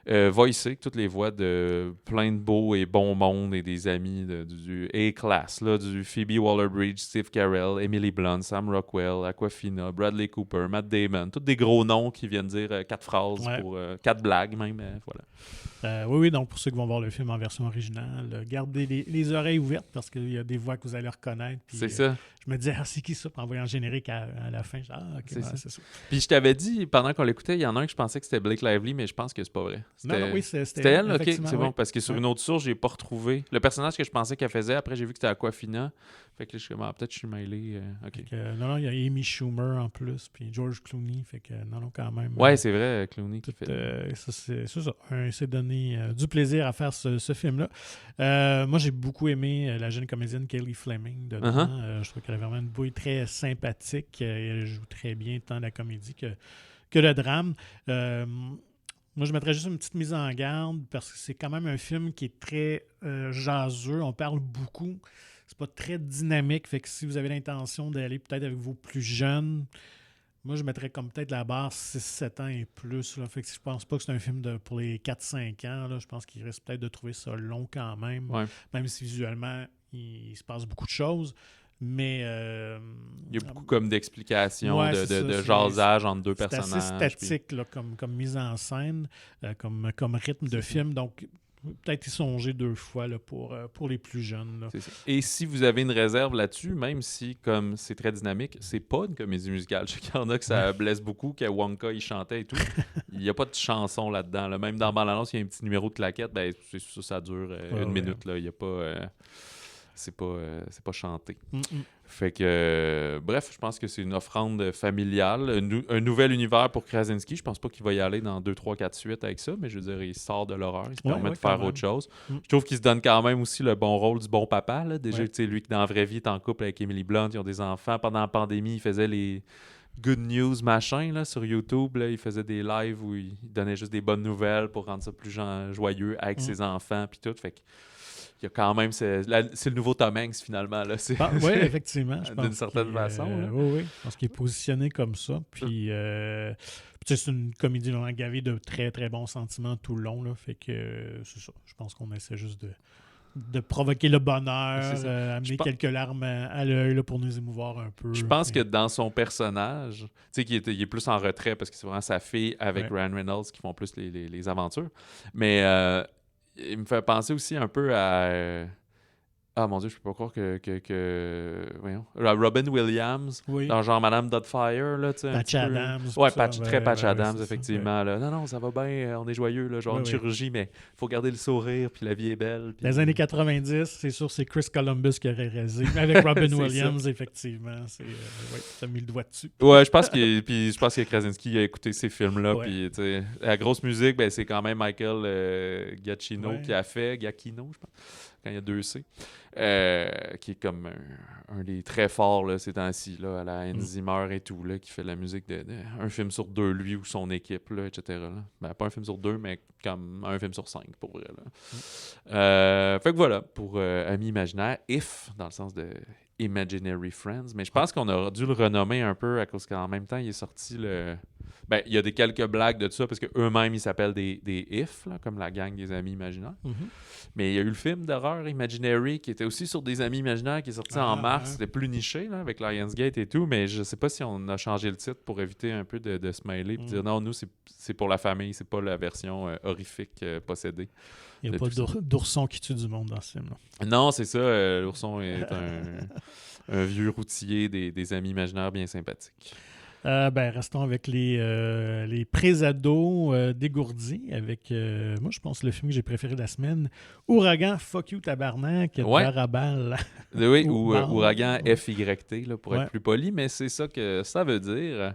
voicées, toutes les voix de plein de beaux et bons mondes et des amis du A-Class, là, du Phoebe Waller-Bridge, Steve Carell, Emily Blunt, Sam Rockwell, Awkwafina, Bradley Cooper, Matt Damon, tous des gros noms qui viennent dire 4 phrases pour 4 blagues même, voilà. Oui, donc pour ceux qui vont voir le film en version originale, gardez les oreilles ouvertes parce qu'il y a des voix que vous allez reconnaître. Puis, c'est ça. Je me disais, c'est qui ça? Puis en voyant le générique à la fin, je dis, ok, c'est ça. Puis je t'avais dit, pendant qu'on l'écoutait, il y en a un que je pensais que c'était Blake Lively, mais je pense que c'est pas vrai. Oui, c'était elle? Ok, c'est bon, parce que sur une autre source, j'ai pas retrouvé le personnage que je pensais qu'elle faisait. Après, j'ai vu que c'était Awkwafina. Fait que là, je suis comme, peut-être que je suis mêlé. Okay. Non, il y a Amy Schumer en plus, puis George Clooney. Fait que non, quand même. Ouais, c'est vrai, Clooney qui fait. C'est ça. Il s'est donné du plaisir à faire ce film-là. Moi, j'ai beaucoup aimé la jeune comédienne Kelly Fleming dedans. Je trouve qu'elle a vraiment une bouille très sympathique. Elle joue très bien tant la comédie que le drame. Moi, je mettrais juste une petite mise en garde parce que c'est quand même un film qui est très jaseux. On parle beaucoup. C'est pas très dynamique. Fait que si vous avez l'intention d'aller peut-être avec vos plus jeunes, moi, je mettrais comme peut-être la barre 6-7 ans et plus. Là. Fait que je pense pas que c'est un film pour les 4-5 ans. Là. Je pense qu'il risque peut-être de trouver ça long quand même. Ouais. Même si visuellement, il se passe beaucoup de choses. Mais il y a beaucoup comme d'explications, de jasage entre deux personnages. C'est assez statique là, comme mise en scène, comme rythme de film. Donc, peut-être y songer 2 fois là, pour les plus jeunes. Là. Et si vous avez une réserve là-dessus, même si comme c'est très dynamique, c'est pas une comédie musicale. Je sais qu'il y en a que ça blesse beaucoup, que Wonka il chantait et tout. Il n'y a pas de chanson là-dedans. Là. Même dans Bande-annonce, il y a un petit numéro de claquette. Ça dure 1 minute. Là. Il n'y a pas... c'est pas chanté. Fait que, bref, je pense que c'est une offrande familiale, un nouvel univers pour Krasinski. Je pense pas qu'il va y aller dans 2, 3, 4 suites avec ça, mais je veux dire, il sort de l'horreur, il se permet de faire autre chose. Je trouve qu'il se donne quand même aussi le bon rôle du bon papa. Là. Déjà, tu sais, lui qui dans la vraie vie est en couple avec Emily Blunt, ils ont des enfants. Pendant la pandémie, il faisait les good news machin là, sur YouTube. Là, il faisait des lives où il donnait juste des bonnes nouvelles pour rendre ça plus joyeux avec ses enfants puis tout. Fait que il y a quand même, c'est le nouveau Tom Hanks finalement. Oui, effectivement. D'une certaine façon. Oui, je pense qu'il est positionné comme ça. Puis, c'est une comédie gavée de très, très bons sentiments tout le long. Là, fait que c'est ça. Je pense qu'on essaie juste de provoquer le bonheur, amener quelques larmes à l'œil là, pour nous émouvoir un peu. Je pense que dans son personnage, tu sais, il est plus en retrait parce que c'est vraiment sa fille avec Ryan Reynolds qui font plus les aventures. Mais... il me fait penser aussi un peu à Ah mon Dieu, je peux pas croire voyons. Robin Williams, dans genre Madame Doubtfire, là, tu sais. Patch Adams. Ouais, très Patch Adams, effectivement. Là. Non, ça va bien, on est joyeux, là, genre une chirurgie, mais faut garder le sourire, puis la vie est belle. Puis... Les années 90, c'est sûr, c'est Chris Columbus qui aurait réalisé. Avec Robin Williams, effectivement. T'as mis le doigt dessus. Ouais, je pense que Krasinski a écouté ces films-là, puis tu sais, la grosse musique, ben, c'est quand même Michael Giacchino qui a fait, Giacchino, je pense, quand il y a 2 C. Qui est comme un des très forts là, ces temps-ci, là, à la Hans Zimmer et tout, là, qui fait la musique de un film sur 2, lui ou son équipe, là, etc. Là. Ben, pas un film sur 2, mais comme un film sur 5, pour vrai. Là. Fait que voilà, pour Amis imaginaires, If, dans le sens de Imaginary Friends, mais je pense qu'on aurait dû le renommer un peu à cause qu'en même temps, il est sorti le... Ben, il y a quelques blagues de tout ça, parce qu'eux-mêmes, ils s'appellent des If, là, comme la gang des Amis imaginaires. Mais il y a eu le film d'horreur Imaginary qui était aussi sur des amis imaginaires qui est sorti en mars. C'était plus niché là, avec Lionsgate et tout, mais je sais pas si on a changé le titre pour éviter un peu de se mêler et dire non, nous, c'est pour la famille, c'est pas la version horrifique possédée. Il n'y a pas d'ourson qui tue du monde dans ce film-là. Non, c'est ça. L'ourson est un vieux routier des amis imaginaires bien sympathiques. Restons avec les pré-ados dégourdis avec, moi, je pense, le film que j'ai préféré de la semaine, Ouragan, Fuck You Tabarnak, Arabal. Oui, ou Ouragan FYT, là, pour être plus poli, mais c'est ça que ça veut dire.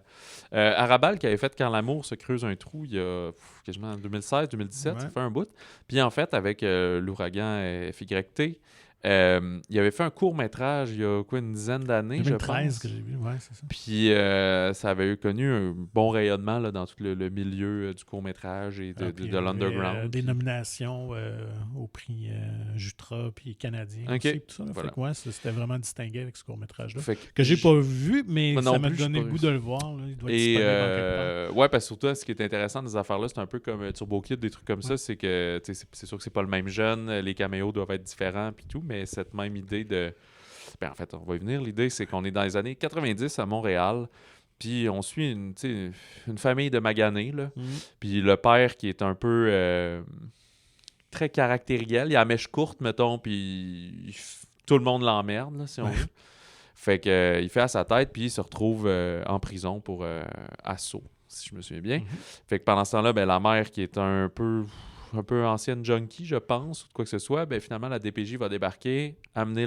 Arabal qui avait fait Quand l'amour se creuse un trou il y a quasiment en 2016-2017, ça fait un bout. Puis en fait, avec l'Ouragan FYT, il avait fait un court-métrage il y a une dizaine d'années, 2013 je pense. Que j'ai vu, c'est ça. Puis ça avait connu un bon rayonnement là, dans tout le milieu du court-métrage et de l'underground. Des nominations au prix Jutra puis canadien aussi, tout ça. Voilà. Fait que, c'était vraiment distingué avec ce court-métrage-là. Que j'ai pas vu, mais ça m'a donné le goût de le voir. Là. Il doit être ouais, parce que surtout, ce qui est intéressant de ces affaires-là, c'est un peu comme Turbo Kid, des trucs comme ça, c'est que c'est sûr que c'est pas le même jeune, les caméos doivent être différents puis tout, mais cette même idée de... Ben, en fait, on va y venir. L'idée, c'est qu'on est dans les années 90 à Montréal, puis on suit une famille de maganés, là. Puis le père qui est un peu très caractériel, il a la mèche courte, mettons, puis tout le monde l'emmerde, là, si on veut. Fait que il fait à sa tête, puis il se retrouve en prison pour assaut, si je me souviens bien. Fait que pendant ce temps-là, ben, la mère qui est un peu ancienne junkie, je pense, ou de quoi que ce soit, ben finalement, la DPJ va débarquer, amener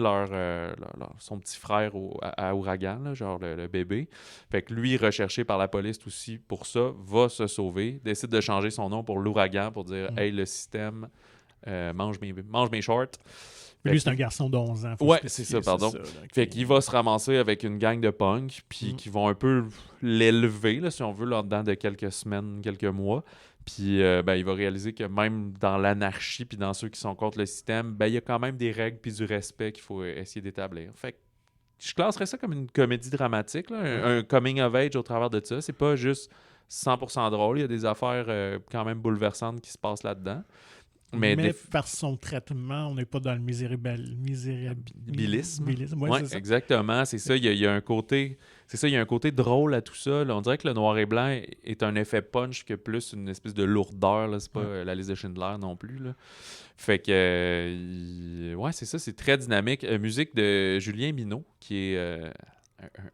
son petit frère à Ouragan, là, genre le bébé. Fait que lui, recherché par la police aussi pour ça, va se sauver, décide de changer son nom pour l'Ouragan pour dire « Hey, le système, mange mes shorts ». Lui, c'est un garçon d'11 ans. Ouais, c'est ça, pardon. Fait qu'il va se ramasser avec une gang de punk, puis qui vont un peu l'élever, là, si on veut, là, dedans de quelques semaines, quelques mois. Puis il va réaliser que même dans l'anarchie puis dans ceux qui sont contre le système, il y a quand même des règles puis du respect qu'il faut essayer d'établir. Fait que je classerais ça comme une comédie dramatique, là, un coming of age au travers de ça. C'est pas juste 100% drôle. Il y a des affaires quand même bouleversantes qui se passent là-dedans. Mais par son traitement, on n'est pas dans le misérabilisme. Oui, exactement. C'est ça. Il y a un côté... C'est ça, il y a un côté drôle à tout ça. Là, on dirait que le noir et blanc est un effet punch que plus une espèce de lourdeur. Là. C'est pas la liste de Schindler non plus. Là. Fait que... c'est ça, c'est très dynamique. Musique de Julien Minot, qui est...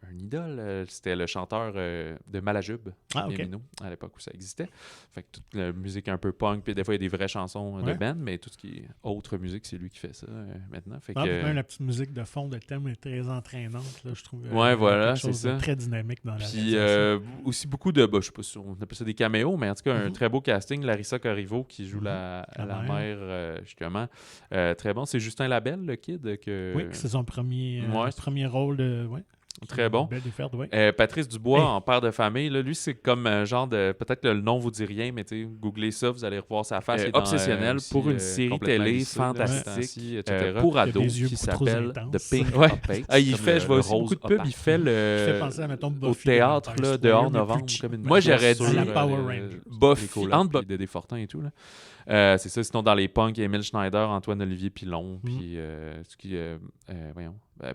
un idole, c'était le chanteur de Malajube, Minot, à l'époque où ça existait. Fait que toute la musique un peu punk, puis des fois il y a des vraies chansons de band, mais tout ce qui est autre musique, c'est lui qui fait ça maintenant. Fait que... Même la petite musique de fond de thème est très entraînante, là, je trouve. Voilà, quelque chose c'est ça. Très dynamique dans la puis aussi beaucoup de, je sais pas si on appelle ça des caméos, mais en tout cas un très beau casting. Larissa Corriveau qui joue la mère, justement. Très bon. C'est Justin Labelle, le kid. Oui, c'est son premier rôle de... Très bon. Belle défaite, Patrice Dubois, en père de famille, là, lui, c'est comme un genre de... Peut-être le nom vous dit rien, mais googlez ça, vous allez revoir sa face. Obsessionnel pour une série télé fantastique pour ados qui s'appelle The Pink Update. Il fait, je vois aussi beaucoup de pubs, il fait au théâtre là, dehors novembre. Moi, j'aurais dit Buffy, entre Dédé Fortin et tout. Là. C'est ça, sinon dans les punks, Émile Schneider, Antoine-Olivier Pilon, puis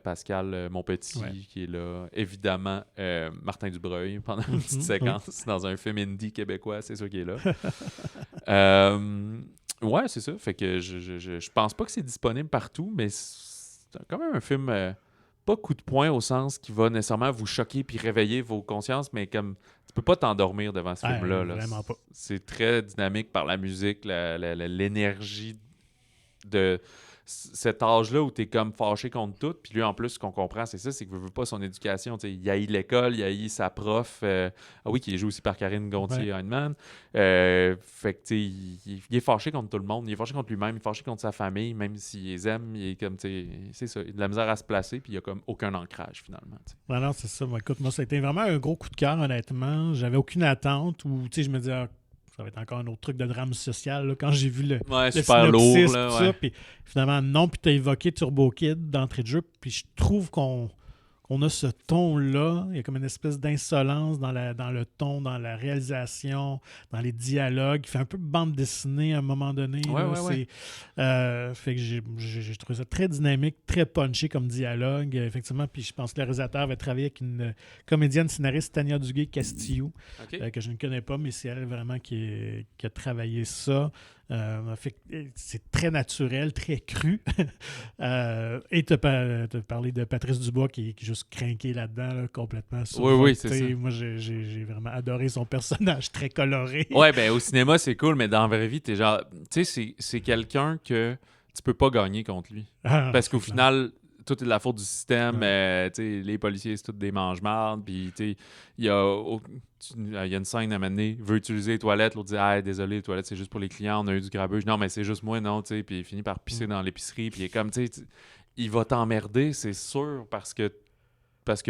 Pascal Monpetit qui est là. Évidemment, Martin Dubreuil pendant une petite séquence dans un film indie québécois, c'est sûr qu'il est là. C'est ça. Fait que je pense pas que c'est disponible partout, mais quand même un film pas coup de poing au sens qui va nécessairement vous choquer puis réveiller vos consciences, mais comme tu peux pas t'endormir devant ce film-là. Là. Vraiment pas. C'est très dynamique par la musique, l'énergie de cet âge-là où t'es comme fâché contre tout. Puis lui, en plus, ce qu'on comprend, c'est ça, c'est qu'il veut pas son éducation. T'sais, il haït l'école, il haït sa prof. Qui est joué aussi par Karine Gontier-Heinemann. Fait que, il est fâché contre tout le monde. Il est fâché contre lui-même, il est fâché contre sa famille, même s'il les aime. Il est comme, c'est ça, il a de la misère à se placer, puis il y a comme aucun ancrage, finalement. Non, c'est ça. Écoute, moi, ça a été vraiment un gros coup de cœur, honnêtement. J'avais aucune attente ou, je me disais... ça va être encore un autre truc de drame social, là, quand j'ai vu le super synopsis, lourd, là, ça, puis finalement, non, puis tu as évoqué Turbo Kid d'entrée de jeu, puis je trouve qu'on a ce ton-là, il y a comme une espèce d'insolence dans le ton, dans la réalisation, dans les dialogues, il fait un peu bande dessinée à un moment donné. Fait que j'ai trouvé ça très dynamique, très punché comme dialogue, effectivement, puis je pense que le réalisateur avait travaillé avec une comédienne scénariste, Tania Duguay-Castillo, que je ne connais pas, mais c'est elle vraiment qui a travaillé ça. Fait que c'est très naturel, très cru. Et tu as parlé de Patrice Dubois qui est juste crinqué là-dedans, là, complètement. Oui, c'est ça. Moi, j'ai vraiment adoré son personnage très coloré. Ouais, ben au cinéma, c'est cool, mais dans la vraie vie, t'es genre... Tu sais, c'est quelqu'un que tu peux pas gagner contre lui. Parce qu'au final... tout est de la faute du système. Les policiers, c'est tous des mange-mardes. Puis, il y a une scène à un moment donné, il veut utiliser les toilettes. L'autre dit désolé, les toilettes, c'est juste pour les clients. On a eu du grabuge. Non, mais c'est juste moi, non. Puis, il finit par pisser dans l'épicerie. Puis, il est comme, il va t'emmerder, c'est sûr. Parce que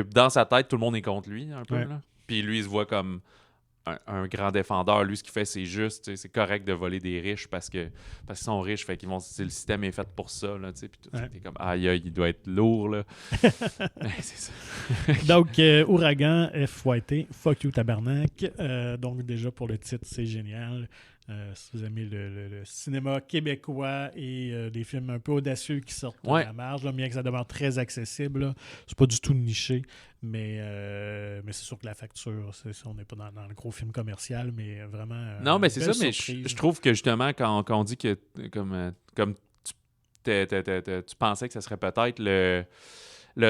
dans sa tête, tout le monde est contre lui, un peu. Là. Puis, lui, il se voit comme un grand défendeur. Lui, ce qu'il fait, c'est juste, c'est correct de voler des riches parce qu'ils sont riches, fait qu'ils vont, le système est fait pour ça, là, puis t'es comme, il doit être lourd, là. C'est ça. Donc, Ouragan, FYT, Fuck You Tabarnak. Donc, déjà, pour le titre, c'est génial. Si vous aimez le cinéma québécois et des films un peu audacieux qui sortent de la marge, là, bien que ça demeure très accessible, là, c'est pas du tout niché, mais c'est sûr que la facture, on n'est pas dans le gros film commercial, mais vraiment. Non, mais c'est ça, mais je trouve que justement, quand on dit que comme tu pensais que ça serait peut-être le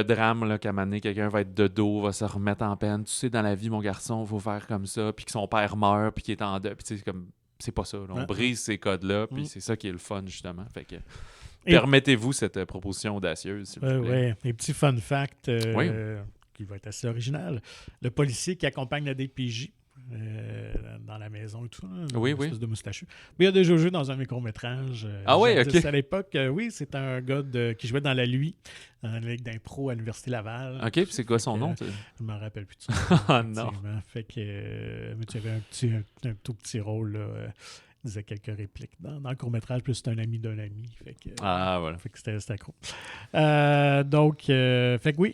drame, là, qu'à un moment donné, quelqu'un va être de dos, va se remettre en peine. Tu sais, dans la vie, mon garçon, il faut faire comme ça, puis que son père meurt, puis qu'il est en deuil, puis tu sais, comme. C'est pas ça. Là. On brise ces codes-là, puis c'est ça qui est le fun, justement. Fait que permettez-vous cette proposition audacieuse, s'il vous plaît. Oui, un petit fun fact qui va être assez original. Le policier qui accompagne la DPJ dans la maison et tout, une espèce de moustachu. Mais il a déjà joué dans un micro-métrage. OK. À l'époque, c'est un gars qui jouait dans la LUI, dans la Ligue d'impro à l'Université Laval. OK, puis c'est quoi son nom? Je m'en rappelle plus de ça. Ah non. Fait que mais tu avais un tout petit rôle, là. Il disait quelques répliques dans le court-métrage, puis c'est un ami d'un ami. Fait que, voilà. Fait que c'était cool.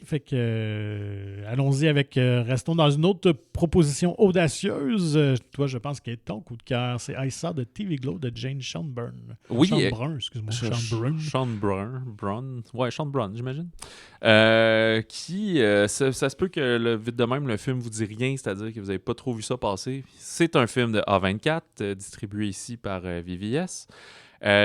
Fait que allons-y avec... restons dans une autre proposition audacieuse. Toi, je pense qu'elle est ton coup de cœur. C'est I Saw the TV Glow de Jane Schoenbrun. Oui. Schoenbrun, excuse-moi. Schoenbrun. Ouais, Schoenbrun, j'imagine. Ça se peut que vite de même, le film vous dit rien, c'est-à-dire que vous n'avez pas trop vu ça passer. C'est un film de A24, distribué ici par VVS,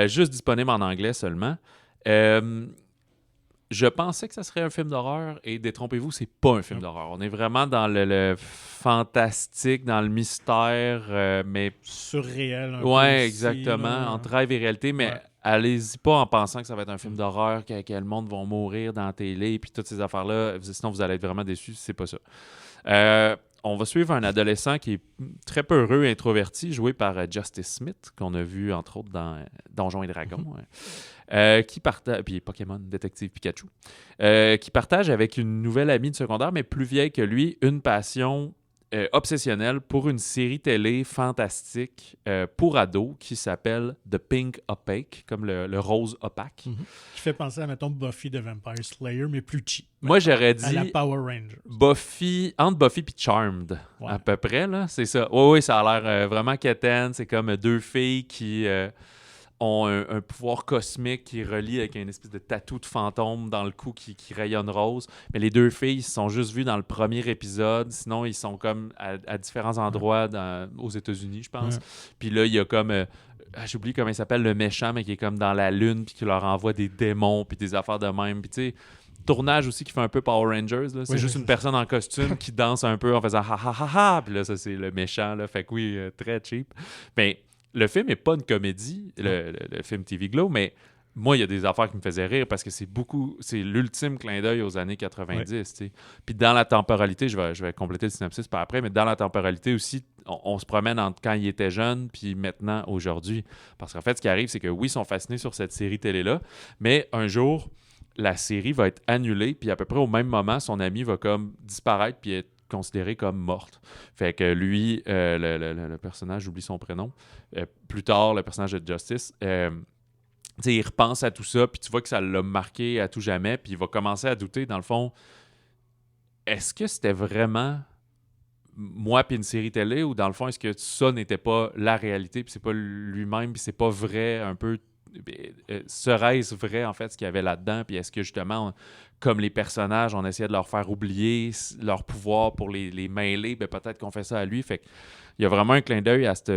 juste disponible en anglais seulement. Je pensais que ça serait un film d'horreur et détrompez-vous, c'est pas un film d'horreur. On est vraiment dans le fantastique, dans le mystère, mais surréel un peu. Ouais, exactement, entre rêve et réalité, mais allez-y pas en pensant que ça va être un film d'horreur, que le monde va mourir dans la télé et puis toutes ces affaires-là, sinon vous allez être vraiment déçus, c'est pas ça. On va suivre un adolescent qui est très peu heureux et introverti, joué par Justice Smith, qu'on a vu entre autres dans Donjons et Dragons, qui partage, puis Pokémon, Détective Pikachu, qui partage avec une nouvelle amie de secondaire, mais plus vieille que lui, une passion obsessionnelle pour une série télé fantastique pour ados qui s'appelle The Pink Opaque, comme le rose opaque. Qui fait penser à, mettons, Buffy the Vampire Slayer, mais plus cheap. Moi, j'aurais dit... À la Power Rangers. Entre Buffy et Charmed, à peu près, là. C'est ça. Oui, ça a l'air vraiment quétaine. C'est comme deux filles qui ont un pouvoir cosmique qui relie avec une espèce de tatou de fantôme dans le cou qui rayonne rose. Mais les deux filles, ils se sont juste vus dans le premier épisode. Sinon, ils sont comme à différents endroits aux États-Unis, je pense. Puis là, il y a comme j'oublie comment il s'appelle, le méchant, mais qui est comme dans la lune, puis qui leur envoie des démons, puis des affaires de même. Puis tu sais, tournage aussi qui fait un peu Power Rangers. Là. C'est juste une personne en costume qui danse un peu en faisant ha ha ha ha. Puis là, ça, c'est le méchant. Là. Fait que oui, très cheap. Mais le film n'est pas une comédie, le film TV Glow, mais moi, il y a des affaires qui me faisaient rire parce que c'est l'ultime clin d'œil aux années 90. Ouais. Puis dans la temporalité, je vais compléter le synopsis par après, mais dans la temporalité aussi, on se promène entre quand il était jeune puis maintenant, aujourd'hui. Parce qu'en fait, ce qui arrive, c'est que oui, ils sont fascinés sur cette série télé-là, mais un jour, la série va être annulée, puis à peu près au même moment, son ami va comme disparaître puis être considérée comme morte. Fait que lui, le personnage, j'oublie son prénom, plus tard, le personnage de Justice, il repense à tout ça, puis tu vois que ça l'a marqué à tout jamais, puis il va commencer à douter, dans le fond, est-ce que c'était vraiment moi puis une série télé, ou dans le fond, est-ce que ça n'était pas la réalité, puis c'est pas lui-même, puis c'est pas vrai un peu... serait-ce vrai, en fait, ce qu'il y avait là-dedans? Puis est-ce que, justement, comme les personnages, on essayait de leur faire oublier leur pouvoir pour les mêler, ben peut-être qu'on fait ça à lui. Fait qu'il y a vraiment un clin d'œil à cette...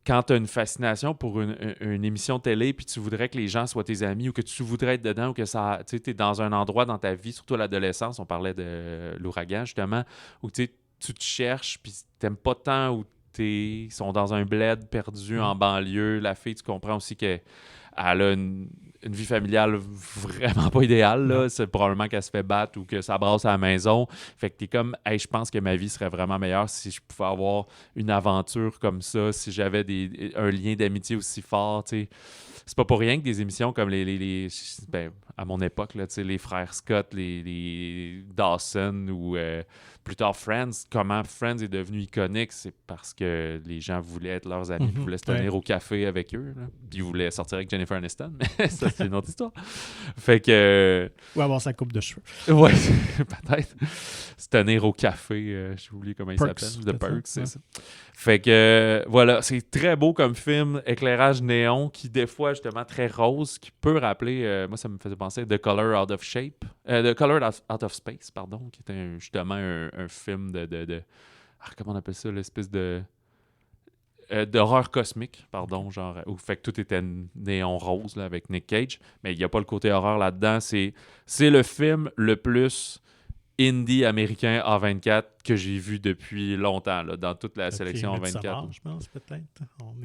Quand tu as une fascination pour une émission télé, puis tu voudrais que les gens soient tes amis, ou que tu voudrais être dedans, ou que ça, tu es dans un endroit dans ta vie, surtout à l'adolescence, on parlait de l'ouragan, justement, où tu te cherches, puis t'aimes pas tant, où ils sont dans un bled perdu en banlieue. La fille, tu comprends aussi qu'elle a une vie familiale vraiment pas idéale. Là. C'est probablement qu'elle se fait battre ou que ça brasse à la maison. Fait que t'es comme, hey, je pense que ma vie serait vraiment meilleure si je pouvais avoir une aventure comme ça, si j'avais un lien d'amitié aussi fort. T'sais. C'est pas pour rien que des émissions comme à mon époque, là, les frères Scott, les Dawson ou plus tard Friends, comment Friends est devenu iconique, c'est parce que les gens voulaient être leurs amis, voulaient se tenir au café avec eux, là. Puis ils voulaient sortir avec Jennifer Aniston, mais ça, c'est une autre histoire. Fait que... Ou avoir sa coupe de cheveux. Ouais, peut-être. Se tenir au café, j'ai oublié comment il s'appelle. The Perks, c'est ça. Fait que, voilà, c'est très beau comme film, éclairage néon, qui des fois, justement, très rose, qui peut rappeler, moi, ça me faisait penser The Color Out of Shape, The Color Out of Space, pardon, qui était justement un film de comment on appelle ça, l'espèce d'horreur cosmique, pardon, genre, où fait que tout était néon rose là, avec Nick Cage, mais il n'y a pas le côté horreur là-dedans. C'est le film le plus indie américain A24 que j'ai vu depuis longtemps, là, dans toute la sélection A24. Je pense, peut-être.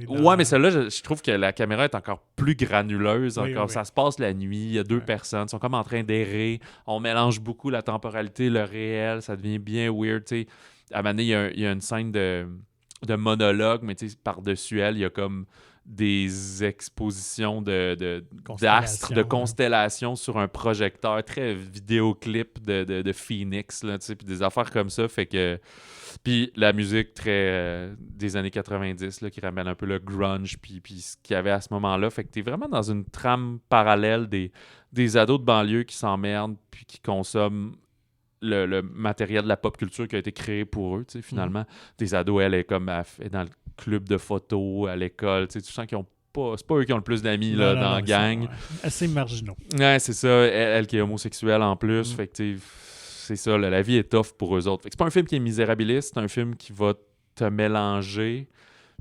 Ouais, mais celle-là, je trouve que la caméra est encore plus granuleuse. Encore. Oui. Ça se passe la nuit, il y a deux personnes, ils sont comme en train d'errer. On mélange beaucoup la temporalité, le réel, ça devient bien weird. T'sais. À un moment donné, il y a une scène de monologue, mais par-dessus elle, il y a comme des expositions d'astres, de constellations sur un projecteur, très vidéoclip de Phoenix, là, puis des affaires comme ça, fait que... Puis la musique très des années 90, là, qui ramène un peu le grunge, puis ce qu'il y avait à ce moment-là, fait que t'es vraiment dans une trame parallèle des ados de banlieue qui s'emmerdent, puis qui consomment le matériel de la pop culture qui a été créé pour eux, finalement. Des ados, elle est comme elle est dans le club de photos à l'école, tu sens qu'ils ont pas... C'est pas eux qui ont le plus d'amis dans la gang. Ouais. Assez marginaux. Ouais, c'est ça. Elle qui est homosexuelle en plus, fait que c'est ça, la vie est tough pour eux autres. Fait que c'est pas un film qui est misérabiliste, c'est un film qui va te mélanger,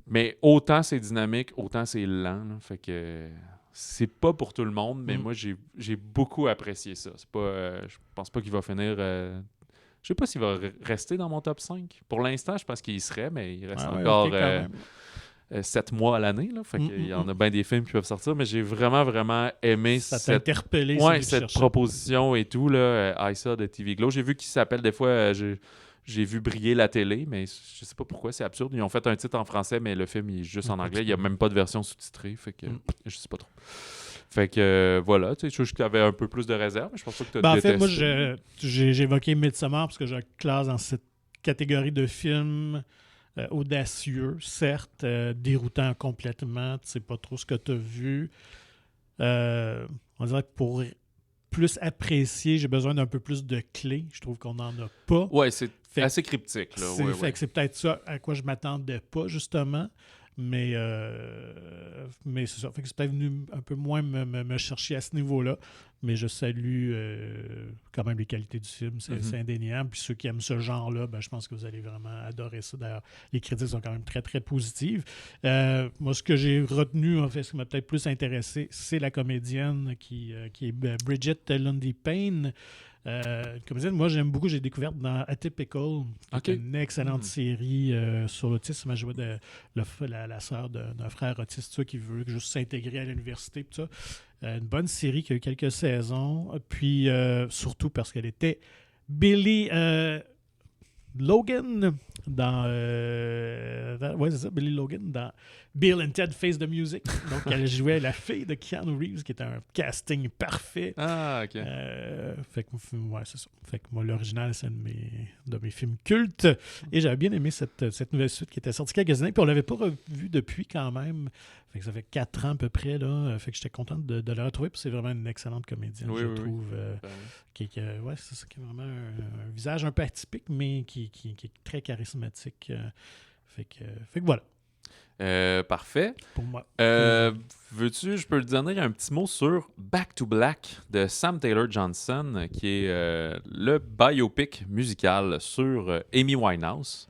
mais autant c'est dynamique, autant c'est lent, là, fait que... C'est pas pour tout le monde, mais moi, j'ai beaucoup apprécié ça. C'est pas, je pense pas qu'il va finir... je sais pas s'il va rester dans mon top 5. Pour l'instant, je pense qu'il y serait, mais il reste encore 7 mois à l'année. Là, fait qu'il y en a bien des films qui peuvent sortir, mais j'ai vraiment, vraiment aimé cette proposition et tout. Là, Issa de TV Glow. J'ai vu qu'il s'appelle des fois... J'ai vu briller la télé, mais je sais pas pourquoi, c'est absurde. Ils ont fait un titre en français, mais le film il est juste en anglais. Il n'y a même pas de version sous-titrée, fait que je sais pas trop. Fait que voilà, tu sais, je avais un peu plus de réserve, mais je pense pas que tu as détesté. En fait, moi, j'ai évoqué Midsommar parce que je classe dans cette catégorie de films audacieux, certes, déroutant complètement. Tu sais pas trop ce que tu as vu. On dirait que pour plus apprécier, j'ai besoin d'un peu plus de clés. Je trouve qu'on n'en a pas. Ouais, c'est assez cryptique. Là. Fait que c'est peut-être ça à quoi je m'attendais pas, justement. Mais c'est ça. Fait que c'est peut-être venu un peu moins me chercher à ce niveau-là. Mais je salue quand même les qualités du film. C'est indéniable. Puis ceux qui aiment ce genre-là, je pense que vous allez vraiment adorer ça. D'ailleurs, les critiques sont quand même très, très positives. Moi, ce que j'ai retenu, en fait, ce qui m'a peut-être plus intéressé, c'est la comédienne qui est Bridget Lundy Payne. Comédienne, moi j'aime beaucoup, j'ai découvert dans Atypical, qui est une excellente série sur l'autisme. Elle jouait la sœur d'un frère autiste qui veut juste s'intégrer à l'université. Tout ça. Une bonne série qui a eu quelques saisons. Puis surtout parce qu'elle était Billy Logan dans c'est ça, Billy Logan dans Bill and Ted Face the Music. Donc elle jouait la fille de Keanu Reeves, qui était un casting parfait. Ah, ok. Fait que c'est ça. Fait que moi, l'original, c'est un de mes films cultes. Et j'avais bien aimé cette nouvelle suite qui était sortie quelques années. Puis on l'avait pas revu depuis quand même. Fait que ça fait 4 ans à peu près là. Fait que j'étais content de la retrouver. Puis c'est vraiment une excellente comédienne, je trouve. C'est ça, qui a vraiment un visage un peu atypique, mais qui est très charismatique. Fait que voilà. Parfait. Pour moi. Veux-tu, je peux te donner un petit mot sur Back to Black de Sam Taylor Johnson, qui est le biopic musical sur Amy Winehouse.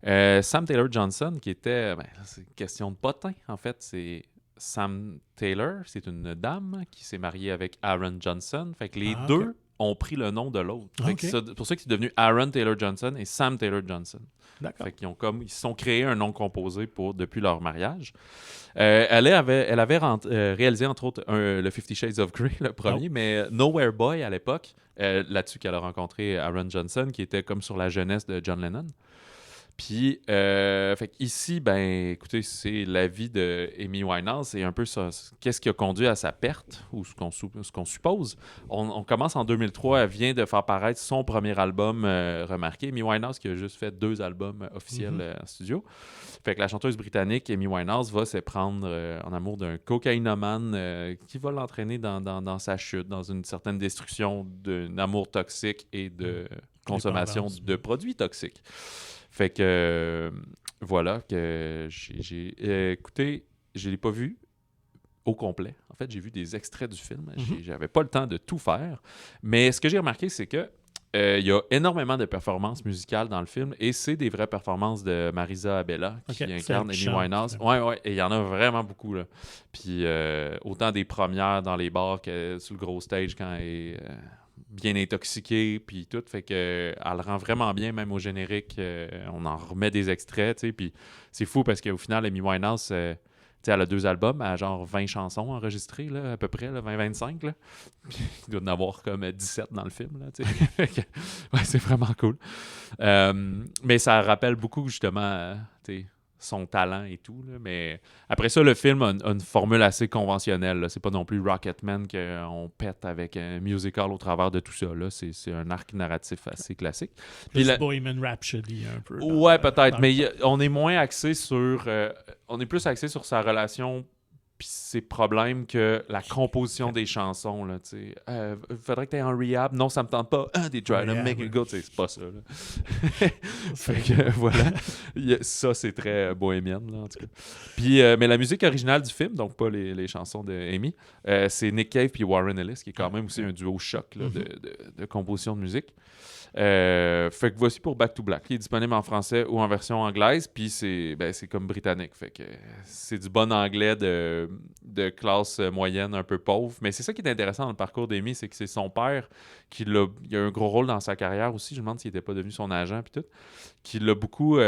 Sam Taylor Johnson, qui était... c'est une question de potin, en fait. C'est Sam Taylor, c'est une dame qui s'est mariée avec Aaron Johnson. Fait que les deux ont pris le nom de l'autre. C'est pour ça que c'est devenu Aaron Taylor Johnson et Sam Taylor Johnson. D'accord. Fait qu'ils ils se sont créés un nom composé depuis leur mariage. Elle avait réalisé, entre autres, le 50 Shades of Grey, le premier, mais Nowhere Boy, à l'époque, là-dessus qu'elle a rencontré Aaron Johnson, qui était comme sur la jeunesse de John Lennon. Puis, fait ici, écoutez, c'est la vie de Amy Winehouse, c'est un peu ça. Qu'est-ce qui a conduit à sa perte, ou ce qu'on suppose. On commence en 2003, elle vient de faire paraître son premier album remarqué. Amy Winehouse qui a juste fait 2 albums officiels en studio. Fait que la chanteuse britannique Amy Winehouse va se prendre en amour d'un cocaïnomane qui va l'entraîner dans sa chute, dans une certaine destruction d'un amour toxique et de consommation de produits toxiques. Fait que voilà, que j'ai écoutez, je ne l'ai pas vu au complet. En fait, j'ai vu des extraits du film. J'avais pas le temps de tout faire. Mais ce que j'ai remarqué, c'est que il y a énormément de performances musicales dans le film et c'est des vraies performances de Marisa Abela qui incarne Amy Winehouse. Ouais, et il y en a vraiment beaucoup, là. Puis autant des premières dans les bars que sur le gros stage quand elle est bien intoxiquée, puis tout. Fait que elle rend vraiment bien, même au générique. On en remet des extraits, tu sais. Puis c'est fou parce qu'au final, Amy Winehouse... elle a 2 albums, elle a genre 20 chansons enregistrées, là, à peu près, 20-25. Là. Il doit en avoir comme 17 dans le film. Là, ouais, c'est vraiment cool. Mais ça rappelle beaucoup, justement, son talent et tout. Là. Mais après ça, le film a une formule assez conventionnelle. Là. C'est pas non plus Rocketman qu'on pète avec un musical au travers de tout ça. Là. C'est un arc narratif assez classique. Plus Bohemian Rhapsody un peu. Ouais, peut-être. Mais on est moins axé sur... on est plus axé sur sa relation puis ses problèmes que la composition des chansons. Là, faudrait que tu aies un rehab. Non, ça me tente pas. Des try to make it go. C'est pas ça. Là. Fait que voilà. Ça, c'est très bohémienne, là, en tout cas. Puis, mais la musique originale du film, donc pas les chansons de Amy, c'est Nick Cave puis Warren Ellis, qui est quand même aussi un duo choc là, de composition de musique. Fait que voici pour Back to Black. Il est disponible en français ou en version anglaise, puis c'est comme britannique. Fait que c'est du bon anglais de classe moyenne un peu pauvre. Mais c'est ça qui est intéressant dans le parcours d'Amy, c'est que c'est son père il a un gros rôle dans sa carrière aussi. Je me demande s'il n'était pas devenu son agent puis tout. Qui l'a beaucoup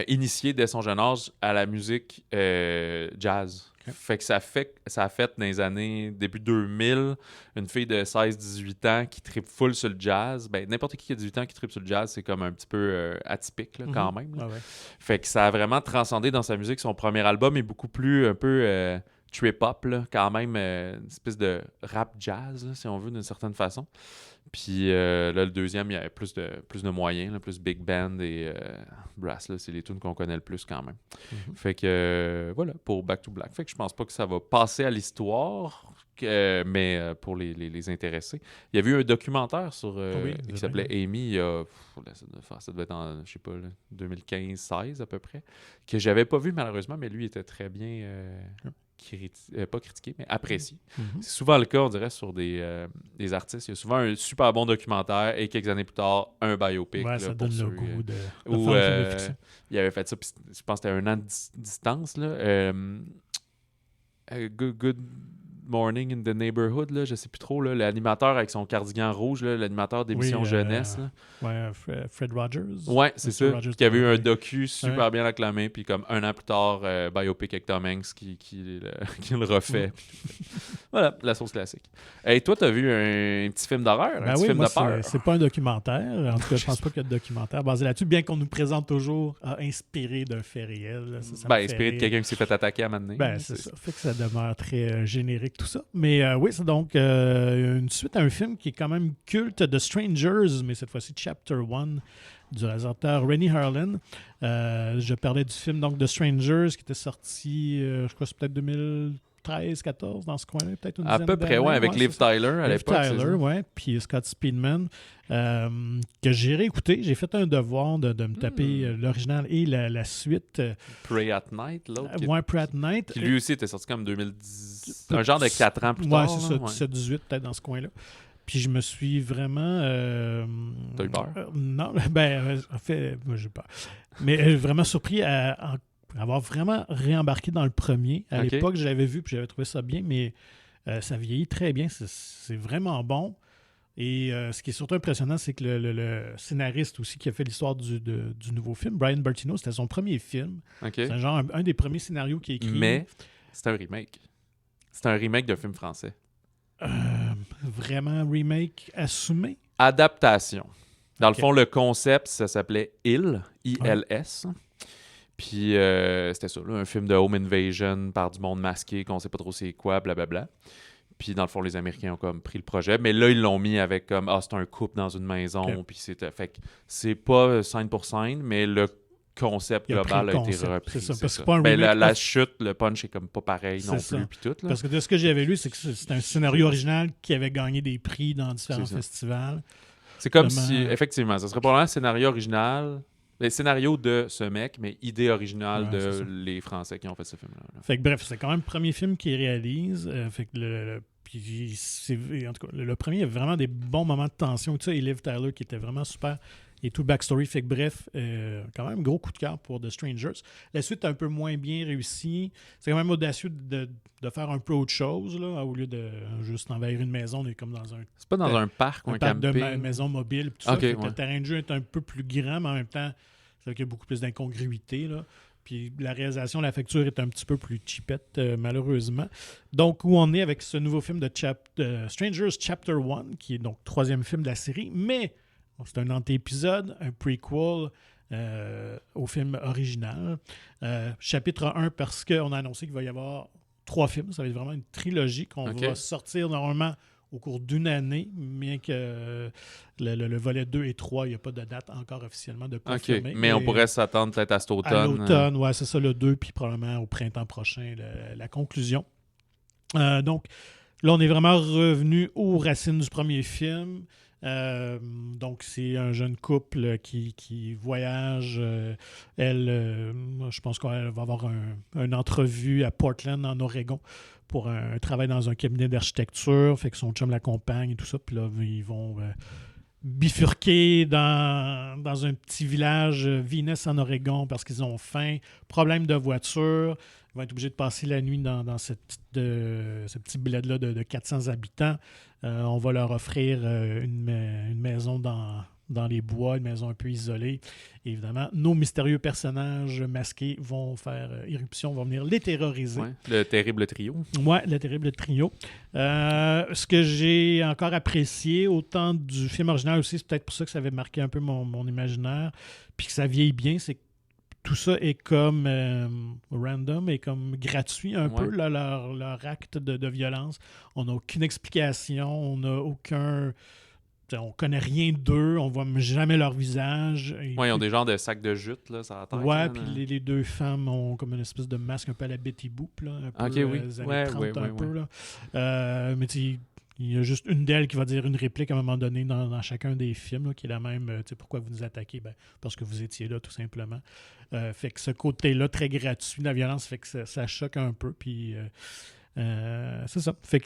initié dès son jeune âge à la musique jazz. Fait que ça a fait dans les années début 2000 une fille de 16-18 ans qui tripe full sur le jazz. N'importe qui a 18 ans qui tripe sur le jazz, c'est comme un petit peu atypique là, quand même. Là. Ouais. Fait que ça a vraiment transcendé dans sa musique. Son premier album est beaucoup plus un peu trip-hop, là, quand même une espèce de rap jazz, là, si on veut, d'une certaine façon. Puis là, le deuxième, il y avait plus de moyens, là, plus big band et brass. Là, c'est les tunes qu'on connaît le plus quand même. Fait que voilà, pour Back to Black. Fait que je pense pas que ça va passer à l'histoire, mais pour les intéressés. Il y avait eu un documentaire qui s'appelait Amy, ça devait être en, je sais pas, 2015-16 à peu près, que j'avais pas vu malheureusement, mais lui était très bien, pas critiqué, mais apprécié. C'est souvent le cas, on dirait, sur des artistes. Il y a souvent un super bon documentaire et quelques années plus tard, un biopic. Ouais, ça donne le goût de où il avait fait ça, puis je pense que c'était 1 an de distance, là. Good Morning in the Neighborhood, là, je sais plus trop, là, l'animateur avec son cardigan rouge, là, l'animateur d'émission jeunesse. Fred Rogers. Ouais, c'est ça. Qui avait eu un docu super bien acclamé, puis comme 1 an plus tard, biopic avec Tom Hanks qui le refait. Voilà, la sauce classique. Et toi, t'as vu un petit film d'horreur, un petit film de peur? C'est pas un documentaire. En tout cas, je pense pas qu'il y a de documentaire basé là-dessus, bien qu'on nous présente toujours inspiré d'un fait réel. Inspiré de quelqu'un qui s'est fait attaquer à un moment donné. C'est ça. Fait que ça demeure très générique, tout ça. Mais oui, c'est donc une suite à un film qui est quand même culte, The Strangers, mais cette fois-ci Chapter 1 du réalisateur Renny Harlin. Je parlais du film donc The Strangers qui était sorti, je crois que c'est peut-être 2013-14 dans ce coin-là, peut-être une dizaine d'années. À peu près, oui, avec Liv Tyler à l'époque. Liv Tyler, oui, puis Scott Speedman, que j'ai réécouté. J'ai fait un devoir de me taper l'original et la suite. Pray at Night, l'autre. Pray at Night. Qui lui aussi était sorti comme 2010. Un genre de 4 ans plus tard. Oui, c'est ça, 17-18 peut-être dans ce coin-là. Puis je me suis vraiment... T'as eu peur? Non, en fait, moi j'ai peur. Mais vraiment surpris à avoir vraiment réembarqué dans le premier. À l'époque, je l'avais vu puis j'avais trouvé ça bien, mais ça vieillit très bien. C'est vraiment bon. Et ce qui est surtout impressionnant, c'est que le scénariste aussi qui a fait l'histoire du nouveau film, Brian Bertino, c'était son premier film. C'est un des premiers scénarios qu'il a écrit. Mais c'est un remake. C'est un remake d'un film français. Vraiment remake assumé? Adaptation. Dans le fond, le concept, ça s'appelait ILS. I-L-S. Puis c'était ça, là, un film de home invasion par du monde masqué, qu'on sait pas trop c'est quoi, blablabla. Puis dans le fond, les Américains ont comme pris le projet. Mais là, ils l'ont mis avec comme, c'est un couple dans une maison. Puis fait que c'est pas scène pour scène, mais le concept global a été repris. C'est ça, parce que pas un remake, la chute, le punch est comme pas pareil non plus. Puis tout, là. Parce que de ce que j'avais lu, c'est que c'est un scénario original qui avait gagné des prix dans différents festivals. C'est comme si, effectivement, ça serait probablement un scénario original, le scénario de ce mec, mais idée originale de les Français qui ont fait ce film-là. Fait que bref, c'est quand même le premier film qu'il réalise. Fait que en tout cas, le premier, il y a vraiment des bons moments de tension. Tu sais, et Liv Tyler qui était vraiment super. Et tout le backstory. Fait que bref, quand même, gros coup de cœur pour The Strangers. La suite est un peu moins bien réussie. C'est quand même audacieux de faire un peu autre chose, là, au lieu de juste envahir une maison. On est comme dans un... C'est pas dans un parc ou un parc camping? de maison mobile. Tout ça. Le terrain de jeu est un peu plus grand, mais en même temps, c'est qu'il y a beaucoup plus d'incongruité, là. Puis la réalisation, la facture est un petit peu plus cheapette, malheureusement. Donc, où on est avec ce nouveau film de Strangers Chapter 1, qui est donc 3e film de la série, mais... c'est un anté-épisode, un prequel au film original. Chapitre 1, parce qu'on a annoncé qu'il va y avoir 3 films. Ça va être vraiment une trilogie qu'on va sortir normalement au cours d'une année, bien que le volet 2 et 3, il n'y a pas de date encore officiellement de confirmer. Mais on pourrait s'attendre peut-être à cet automne. À l'automne, oui, c'est ça, le 2, puis probablement au printemps prochain, la conclusion. Donc, là, on est vraiment revenu aux racines du premier film. Donc, c'est un jeune couple qui voyage. Je pense qu'elle va avoir une entrevue à Portland, en Oregon, pour un travail dans un cabinet d'architecture. Fait que son chum l'accompagne et tout ça. Puis là, ils vont bifurquer dans un petit village, Venus, en Oregon, parce qu'ils ont faim. Problème de voiture. Ils vont être obligés de passer la nuit dans ce petit bled-là de 400 habitants. On va leur offrir une maison dans les bois, une maison un peu isolée. Et évidemment, nos mystérieux personnages masqués vont faire irruption, vont venir les terroriser. Ouais, le terrible trio. Oui, le terrible trio. Ce que j'ai encore apprécié, autant du film original aussi, c'est peut-être pour ça que ça avait marqué un peu mon imaginaire, puis que ça vieillit bien, c'est que tout ça est comme random et comme gratuit un peu, là, leur acte de violence. On n'a aucune explication, on n'a aucun on connaît rien d'eux, on voit jamais leur visage. Ils ont des genres de sacs de jute, là, ça tête. Ouais, puis les deux femmes ont comme une espèce de masque un peu à la Betty Boop, là, un peu oui. années 30 un peu. Là. Mais il y a juste une d'elles qui va dire une réplique à un moment donné dans chacun des films, là, qui est la même, pourquoi vous nous attaquez? Parce que vous étiez là, tout simplement. Fait que ce côté-là, très gratuit de la violence, fait que ça choque un peu, puis... c'est ça. Fait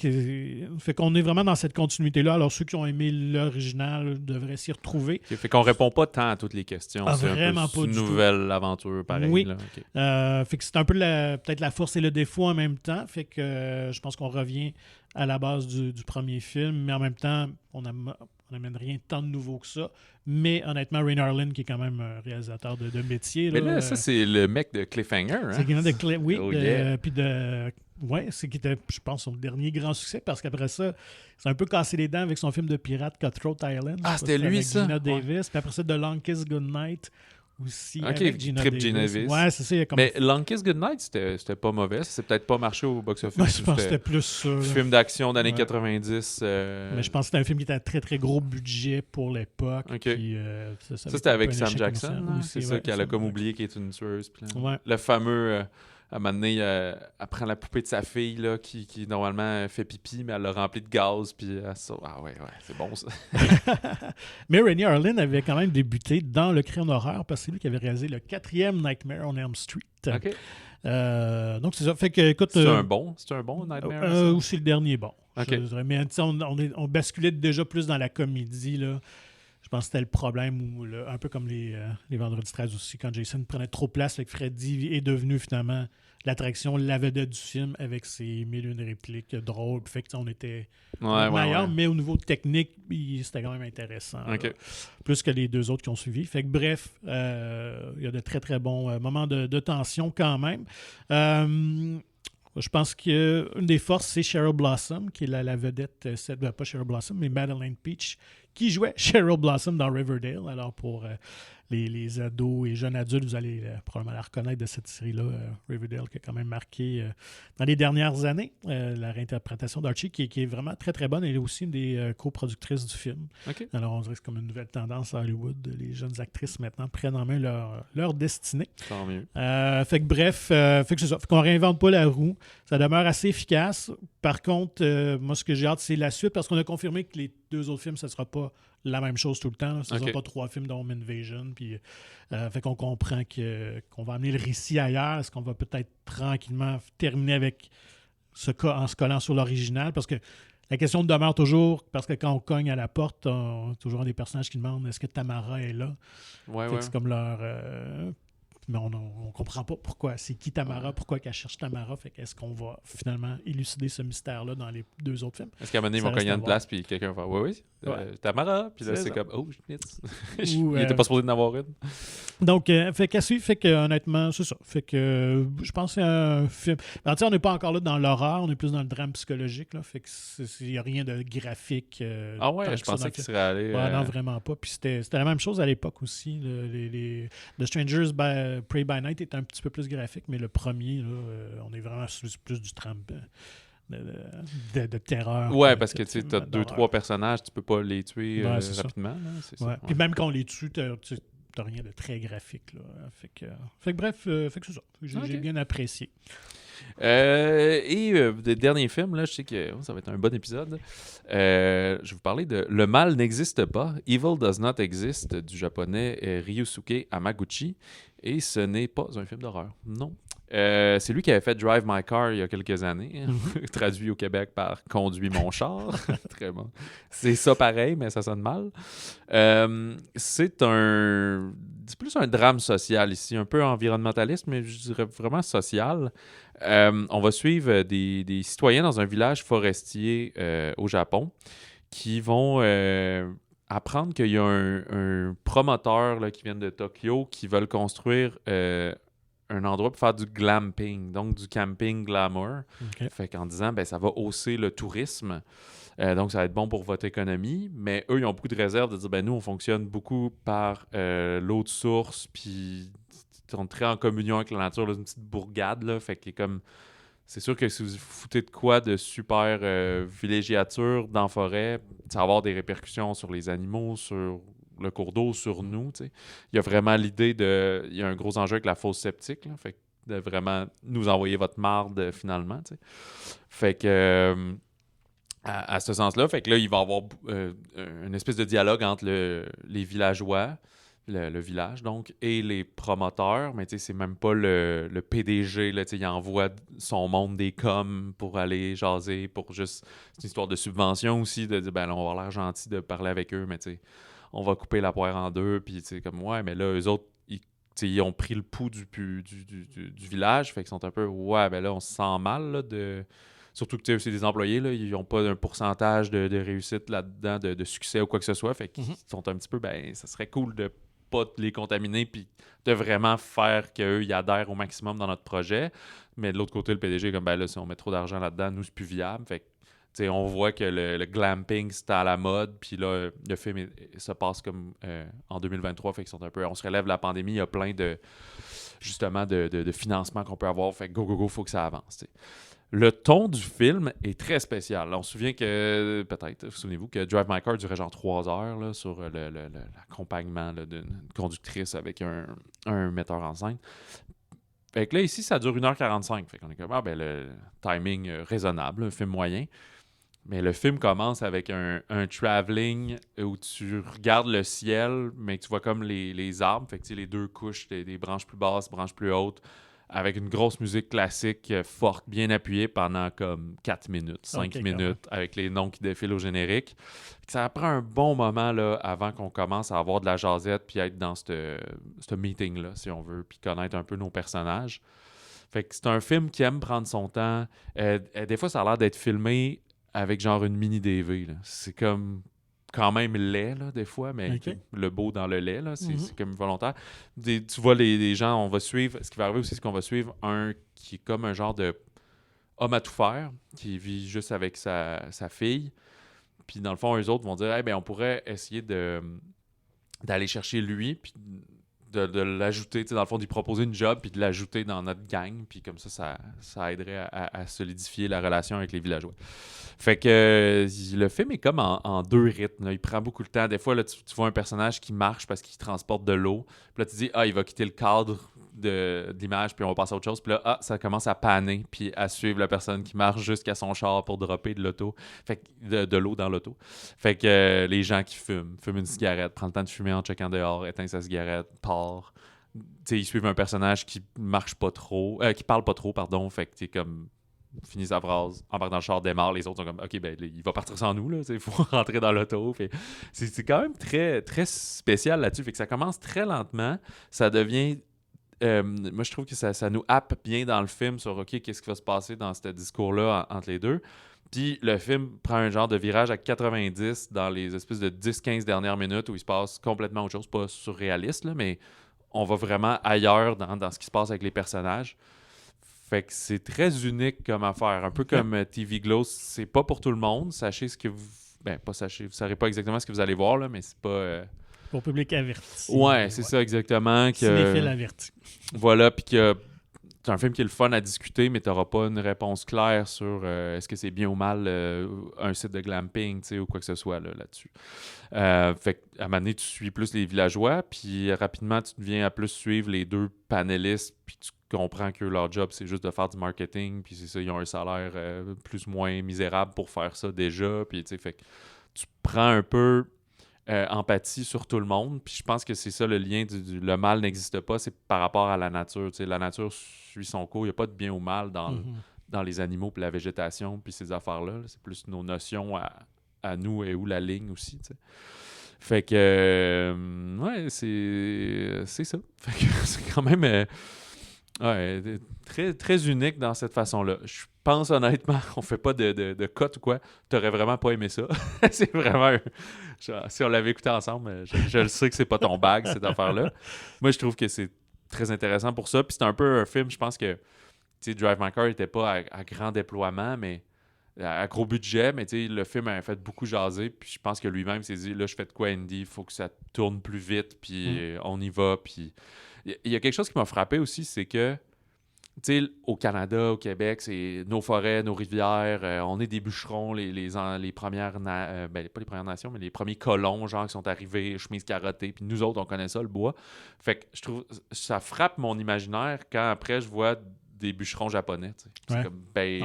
qu'on est vraiment dans cette continuité-là. Alors, ceux qui ont aimé l'original devraient s'y retrouver. Fait qu'on répond pas tant à toutes les questions. C'est vraiment pas une nouvelle aventure, pareil. Oui. Là. Fait que c'est un peu peut-être la force et le défaut en même temps. Fait que je pense qu'on revient à la base du premier film, mais en même temps, on n'amène rien tant de nouveau que ça. Mais honnêtement, Ray Harlin, qui est quand même un réalisateur de métier. Mais là, ça, c'est le mec de Cliffhanger. Hein? C'est quelqu'un de oui. Yeah. Puis ouais, c'est qui était, je pense, son dernier grand succès, parce qu'après ça, c'est un peu cassé les dents avec son film de pirate Cutthroat Island. Ah, c'était lui, avec ça? Gina Davis. Puis après ça, The Long Kiss Goodnight aussi. Ok, avec Gina Davis. Ouais, c'est ça. Mais Long Kiss Goodnight, c'était pas mauvais. Ça s'est peut-être pas marché au box-office. Ouais, je pense que c'était plus ça. Film d'action d'années 90. Mais je pense que c'était un film qui était à très, très gros budget pour l'époque. Okay. Puis, ça c'était avec Sam Jackson. C'est ça qu'elle a comme oublié qu'elle est une tueuse. Le fameux... à un moment donné, elle prend la poupée de sa fille là, qui normalement fait pipi, mais elle l'a remplie de gaz. Puis ah ouais, c'est bon ça. Mais Ray Harlin avait quand même débuté dans le crime horreur, parce que c'est lui qui avait réalisé le 4e Nightmare on Elm Street. Okay. Donc c'est ça. Fait que, écoute, c'est un bon Nightmare? Ou c'est le dernier bon. Okay. Mais on basculait déjà plus dans la comédie, là. Je pense que c'était le problème, un peu comme les Vendredis 13 aussi, quand Jason prenait trop de place, fait que Freddy est devenu finalement l'attraction, la vedette du film, avec ses 1001 répliques drôles. Fait que on était meilleur, mais au niveau technique, c'était quand même intéressant. Okay. Plus que les deux autres qui ont suivi. Fait que bref, il y a de très très bons moments de tension quand même. Je pense qu'une des forces, c'est Cheryl Blossom, qui est la vedette, pas Cheryl Blossom, mais Madeleine Peach, qui jouait Cheryl Blossom dans Riverdale. Alors, pour les ados et jeunes adultes, vous allez probablement la reconnaître de cette série-là, Riverdale, qui a quand même marqué dans les dernières années la réinterprétation d'Archie, qui est vraiment très, très bonne. Elle est aussi une des coproductrices du film. Okay. Alors, on dirait que c'est comme une nouvelle tendance à Hollywood. Les jeunes actrices, maintenant, prennent en main leur destinée. Tant mieux. Fait que bref, fait que c'est ça. Fait qu'on réinvente pas la roue. Ça demeure assez efficace. Par contre, moi, ce que j'ai hâte, c'est la suite, parce qu'on a confirmé que les 2 autres films, ça ne sera pas la même chose tout le temps. Ce ne sera pas 3 films d'Home Invasion. Puis, fait qu'on comprend qu'on va amener le récit ailleurs. Est-ce qu'on va peut-être tranquillement terminer avec en se collant sur l'original? Parce que la question demeure toujours, parce que quand on cogne à la porte, on a toujours des personnages qui demandent est-ce que Tamara est là? C'est comme leur... mais on ne comprend pas pourquoi. C'est qui Tamara? Pourquoi qu'elle cherche Tamara? Fait qu'est-ce qu'on va finalement élucider ce mystère-là dans les 2 autres films? Est-ce qu'à un moment donné, ils vont cogner à une place puis quelqu'un va oui, Tamara. Puis là, c'est comme oh, il était pas supposé d'en avoir une. Donc, fait qu'à suivre, fait que honnêtement, c'est ça. Fait que je pense que c'est un film. Alors, on n'est pas encore là dans l'horreur, on est plus dans le drame psychologique. Là, fait qu'il n'y a rien de graphique. Je pensais qu'il serait allé. Non, vraiment pas. Puis c'était la même chose à l'époque aussi. The Strangers Prey by Night est un petit peu plus graphique, mais le premier, là, on est vraiment plus du drame de terreur. Ouais, parce que tu as 2-3 personnages, tu peux pas les tuer rapidement. Là, c'est ça. Puis même quand on les tue, t'as rien de très graphique. Là. Fait que bref, fait que c'est ça. J'ai bien apprécié. Le dernier film, là, je sais que ça va être un bon épisode. Je vais vous parler de Le mal n'existe pas, Evil Does Not Exist, du japonais Ryusuke Hamaguchi. Et ce n'est pas un film d'horreur, non. C'est lui qui avait fait Drive My Car il y a quelques années, traduit au Québec par Conduis mon char. Très bon. C'est ça pareil, mais ça sonne mal. C'est plus un drame social ici, un peu environnementaliste, mais je dirais vraiment social. On va suivre des citoyens dans un village forestier au Japon qui vont apprendre qu'il y a un promoteur là, qui vient de Tokyo qui veulent construire un endroit pour faire du glamping, donc du camping glamour. Okay. Fait qu'en disant, ça va hausser le tourisme. Donc, ça va être bon pour votre économie. Mais eux, ils ont beaucoup de réserves de dire, nous, on fonctionne beaucoup par l'eau de source, puis on est très en communion avec la nature, là, une petite bourgade, là, fait que comme c'est sûr que si vous foutez de quoi de super villégiature dans la forêt, ça va avoir des répercussions sur les animaux, sur le cours d'eau, sur nous. T'sais. Il y a vraiment l'idée de... Il y a un gros enjeu avec la fosse septique, là, fait que de vraiment nous envoyer votre marde finalement. T'sais. Fait que... à ce sens-là, fait que là, il va y avoir une espèce de dialogue entre les villageois, le village, donc, et les promoteurs, mais tu sais, c'est même pas le PDG, là, tu sais, il envoie son monde des coms pour aller jaser, pour juste... C'est une histoire de subvention aussi, de dire, ben là, on va avoir l'air gentil de parler avec eux, mais tu sais, on va couper la poire en deux, puis tu sais, comme, ouais, mais là, eux autres, ils ont pris le pouls du village, fait qu'ils sont un peu, ouais, ben là, on se sent mal, là, de... Surtout que c'est des employés, là, ils n'ont pas un pourcentage de réussite là-dedans, de succès ou quoi que ce soit. Fait qu'ils sont un petit peu, ben, ça serait cool de pas les contaminer puis de vraiment faire qu'eux, ils adhèrent au maximum dans notre projet. Mais de l'autre côté, le PDG est comme, ben là, si on met trop d'argent là-dedans, nous, c'est plus viable. Fait que, on voit que le glamping, c'est à la mode. Puis là, le film se passe comme en 2023. Fait qu'ils sont un peu, on se relève de la pandémie. Il y a plein de, justement, de financements qu'on peut avoir. Fait que go, faut que ça avance. T'sais. Le ton du film est très spécial. Là, on se souvient que, peut-être, souvenez-vous, que Drive My Car durait genre 3 heures là, sur l'accompagnement là, d'une conductrice avec un metteur en scène. Fait que là, ici, ça dure 1h45. Fait qu'on est comme, ah, ben, le timing raisonnable, un film moyen. Mais le film commence avec un travelling où tu regardes le ciel, mais tu vois comme les arbres. Fait que, les deux couches, des branches plus basses, branches plus hautes, avec une grosse musique classique forte, bien appuyée pendant comme 4 minutes, 5 minutes, avec les noms qui défilent au générique. Ça prend un bon moment là, avant qu'on commence à avoir de la jasette puis être dans ce meeting-là, si on veut, puis connaître un peu nos personnages. Fait que c'est un film qui aime prendre son temps. Des fois, ça a l'air d'être filmé avec genre une mini DV. Là. C'est comme... quand même laid, là, des fois, mais le beau dans le lait, là, c'est comme volontaire. Tu vois, les gens, on va suivre... Ce qui va arriver aussi, c'est qu'on va suivre un qui est comme un genre de homme à tout faire, qui vit juste avec sa fille. Puis, dans le fond, eux autres vont dire, ben, on pourrait essayer d'aller chercher lui, puis de l'ajouter, dans le fond, d'y proposer une job, puis de l'ajouter dans notre gang, puis comme ça aiderait à solidifier la relation avec les villageois. Fait que le film est comme en 2 rythmes. Là. Il prend beaucoup de temps. Des fois, là, tu vois un personnage qui marche parce qu'il transporte de l'eau. Puis là, tu dis, il va quitter le cadre de l'image, puis on va passer à autre chose. Puis là, ça commence à panner, puis à suivre la personne qui marche jusqu'à son char pour dropper de l'auto. Fait que de l'eau dans l'auto. Fait que les gens qui fument une cigarette, prend le temps de fumer en checkant dehors, éteint sa cigarette, part. T'sais, ils suivent un personnage qui marche pas trop, qui parle pas trop, pardon. Fait que t'es comme... finit sa phrase, embarque dans le char, démarre, les autres sont comme OK, ben il va partir sans nous, là, il faut rentrer dans l'auto. C'est quand même très, très spécial là-dessus. Fait que ça commence très lentement, ça devient. Moi, je trouve que ça nous happe bien dans le film sur OK, qu'est-ce qui va se passer dans ce discours-là entre les deux. Puis le film prend un genre de virage à 90 dans les espèces de 10-15 dernières minutes où il se passe complètement autre chose, pas surréaliste, là, mais on va vraiment ailleurs dans ce qui se passe avec les personnages. Fait que c'est très unique comme affaire. Un peu comme TV Glow, c'est pas pour tout le monde. Sachez ce que vous... Ben, pas sachez. Vous saurez pas exactement ce que vous allez voir, là, mais c'est pas... Pour public averti. Ouais, c'est ça, exactement. Cinéphile averti. Voilà, puis que c'est un film qui est le fun à discuter, mais t'auras pas une réponse claire sur est-ce que c'est bien ou mal un site de glamping, tu sais, ou quoi que ce soit là-dessus. Fait qu'à un moment donné, tu suis plus les villageois, puis rapidement, tu deviens à plus suivre les deux panélistes, puis tu comprends que leur job, c'est juste de faire du marketing, puis c'est ça, ils ont un salaire plus ou moins misérable pour faire ça déjà, puis tu sais, fait que tu prends un peu empathie sur tout le monde, puis je pense que c'est ça le lien le mal n'existe pas, c'est par rapport à la nature, tu sais, la nature suit son cours, il n'y a pas de bien ou mal dans les animaux, puis la végétation, puis ces affaires-là, c'est plus nos notions à nous et où la ligne aussi, tu sais. Fait que, ouais, c'est ça. Fait que c'est quand même... ouais, très, très unique dans cette façon-là. Je pense honnêtement qu'on fait pas de cut ou quoi. T'aurais vraiment pas aimé ça. C'est vraiment... si on l'avait écouté ensemble, je le sais que c'est pas ton bag, cette affaire-là. Moi, je trouve que c'est très intéressant pour ça. Puis c'est un peu un film, je pense que Drive My Car était pas à grand déploiement, mais à gros budget, mais le film a fait beaucoup jaser. Puis je pense que lui-même s'est dit, là, je fais de quoi, Andy? Il faut que ça tourne plus vite, puis on y va, puis... Il y a quelque chose qui m'a frappé aussi, c'est que tu sais, au Canada, au Québec, c'est nos forêts, nos rivières, on est des bûcherons, les premières, pas les Premières Nations, mais les premiers colons, genre, qui sont arrivés, chemise carottée, puis nous autres, on connaît ça, le bois. Fait que je trouve, ça frappe mon imaginaire quand après, je vois des bûcherons japonais, tu sais. C'est comme, oui,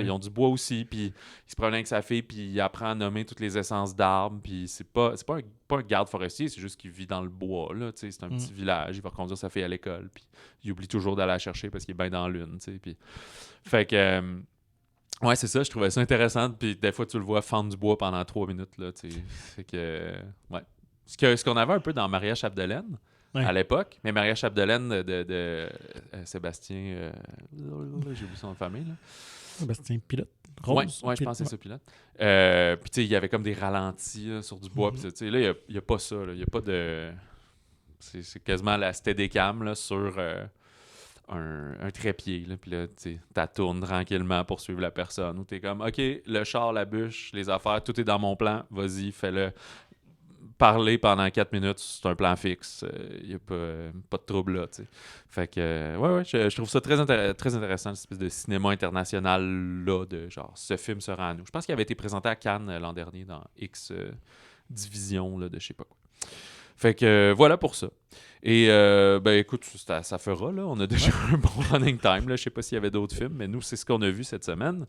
ils ont du bois aussi, puis il se promène avec sa fille, puis il apprend à nommer toutes les essences d'arbres, puis c'est pas un garde forestier, c'est juste qu'il vit dans le bois, là, tu sais, c'est un petit village, il va conduire sa fille à l'école, puis il oublie toujours d'aller la chercher parce qu'il est bien dans l'une, tu sais, puis... Fait que... ouais, c'est ça, je trouvais ça intéressant, puis des fois, tu le vois fendre du bois pendant 3 minutes, là, tu sais, fait que... ouais. Ce qu'on avait un peu dans Maria Chapdelaine, à l'époque, mais Maria Chapdelaine de Sébastien... j'ai oublié son nom de famille, là. Sébastien Pilote. Oui, je pense que c'est ça, Pilote. Puis, tu sais, il y avait comme des ralentis là, sur du bois. Puis, tu sais, là, il n'y a pas ça. Il n'y a pas de... C'est quasiment la Steadicam là, sur un trépied. Puis là, tu tournes tranquillement pour suivre la personne. Ou tu es comme, OK, le char, la bûche, les affaires, tout est dans mon plan. Vas-y, fais-le. Parler pendant 4 minutes, c'est un plan fixe. Il n'y a pas de trouble là, tu sais. Fait que, ouais, je trouve ça très intéressant, cette espèce de cinéma international-là, de genre, ce film sera à nous. Je pense qu'il avait été présenté à Cannes l'an dernier dans X division là, de je sais pas quoi. Fait que, voilà pour ça. Et, écoute, ça fera, là. On a déjà un bon running time, là. Je sais pas s'il y avait d'autres films, mais nous, c'est ce qu'on a vu cette semaine.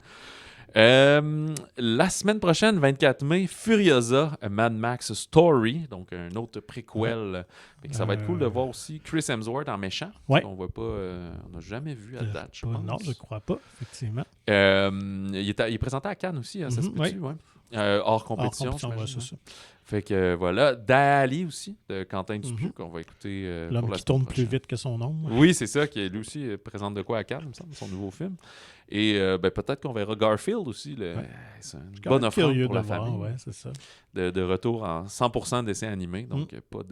La semaine prochaine, 24 mai, Furiosa, A Mad Max Story, donc un autre préquel. Ça va être cool de voir aussi Chris Hemsworth en méchant. On voit pas, on n'a jamais vu à date, je pense. Non, je crois pas, effectivement. Il est présenté à Cannes aussi, hein, ça se peut-tu, ouais. Hors compétition, c'est ça. Fait que voilà, Dali aussi, de Quentin Dupieux, qu'on va écouter. L'homme qui tourne plus vite que son ombre. Oui, c'est ça, qui lui aussi présente de quoi à Cannes, il me semble, son nouveau film. Et peut-être qu'on verra Garfield aussi. C'est une bonne offre pour la famille. Ouais, c'est ça. De retour en 100% dessin animé, donc pas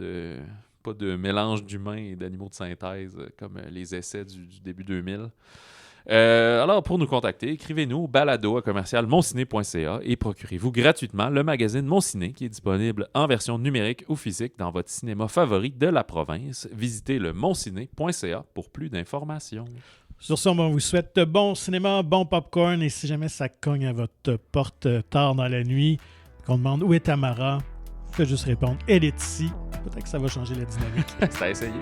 de mélange d'humains et d'animaux de synthèse comme les essais du début 2000. Alors, pour nous contacter, écrivez-nous balado@monciné.ca et procurez-vous gratuitement le magazine Mon Ciné qui est disponible en version numérique ou physique dans votre cinéma favori de la province. Visitez le monciné.ca pour plus d'informations. Sur ce, on vous souhaite bon cinéma, bon popcorn, et si jamais ça cogne à votre porte tard dans la nuit, qu'on demande où est Tamara, faites juste répondre, elle est ici. Peut-être que ça va changer la dynamique. C'est à essayer.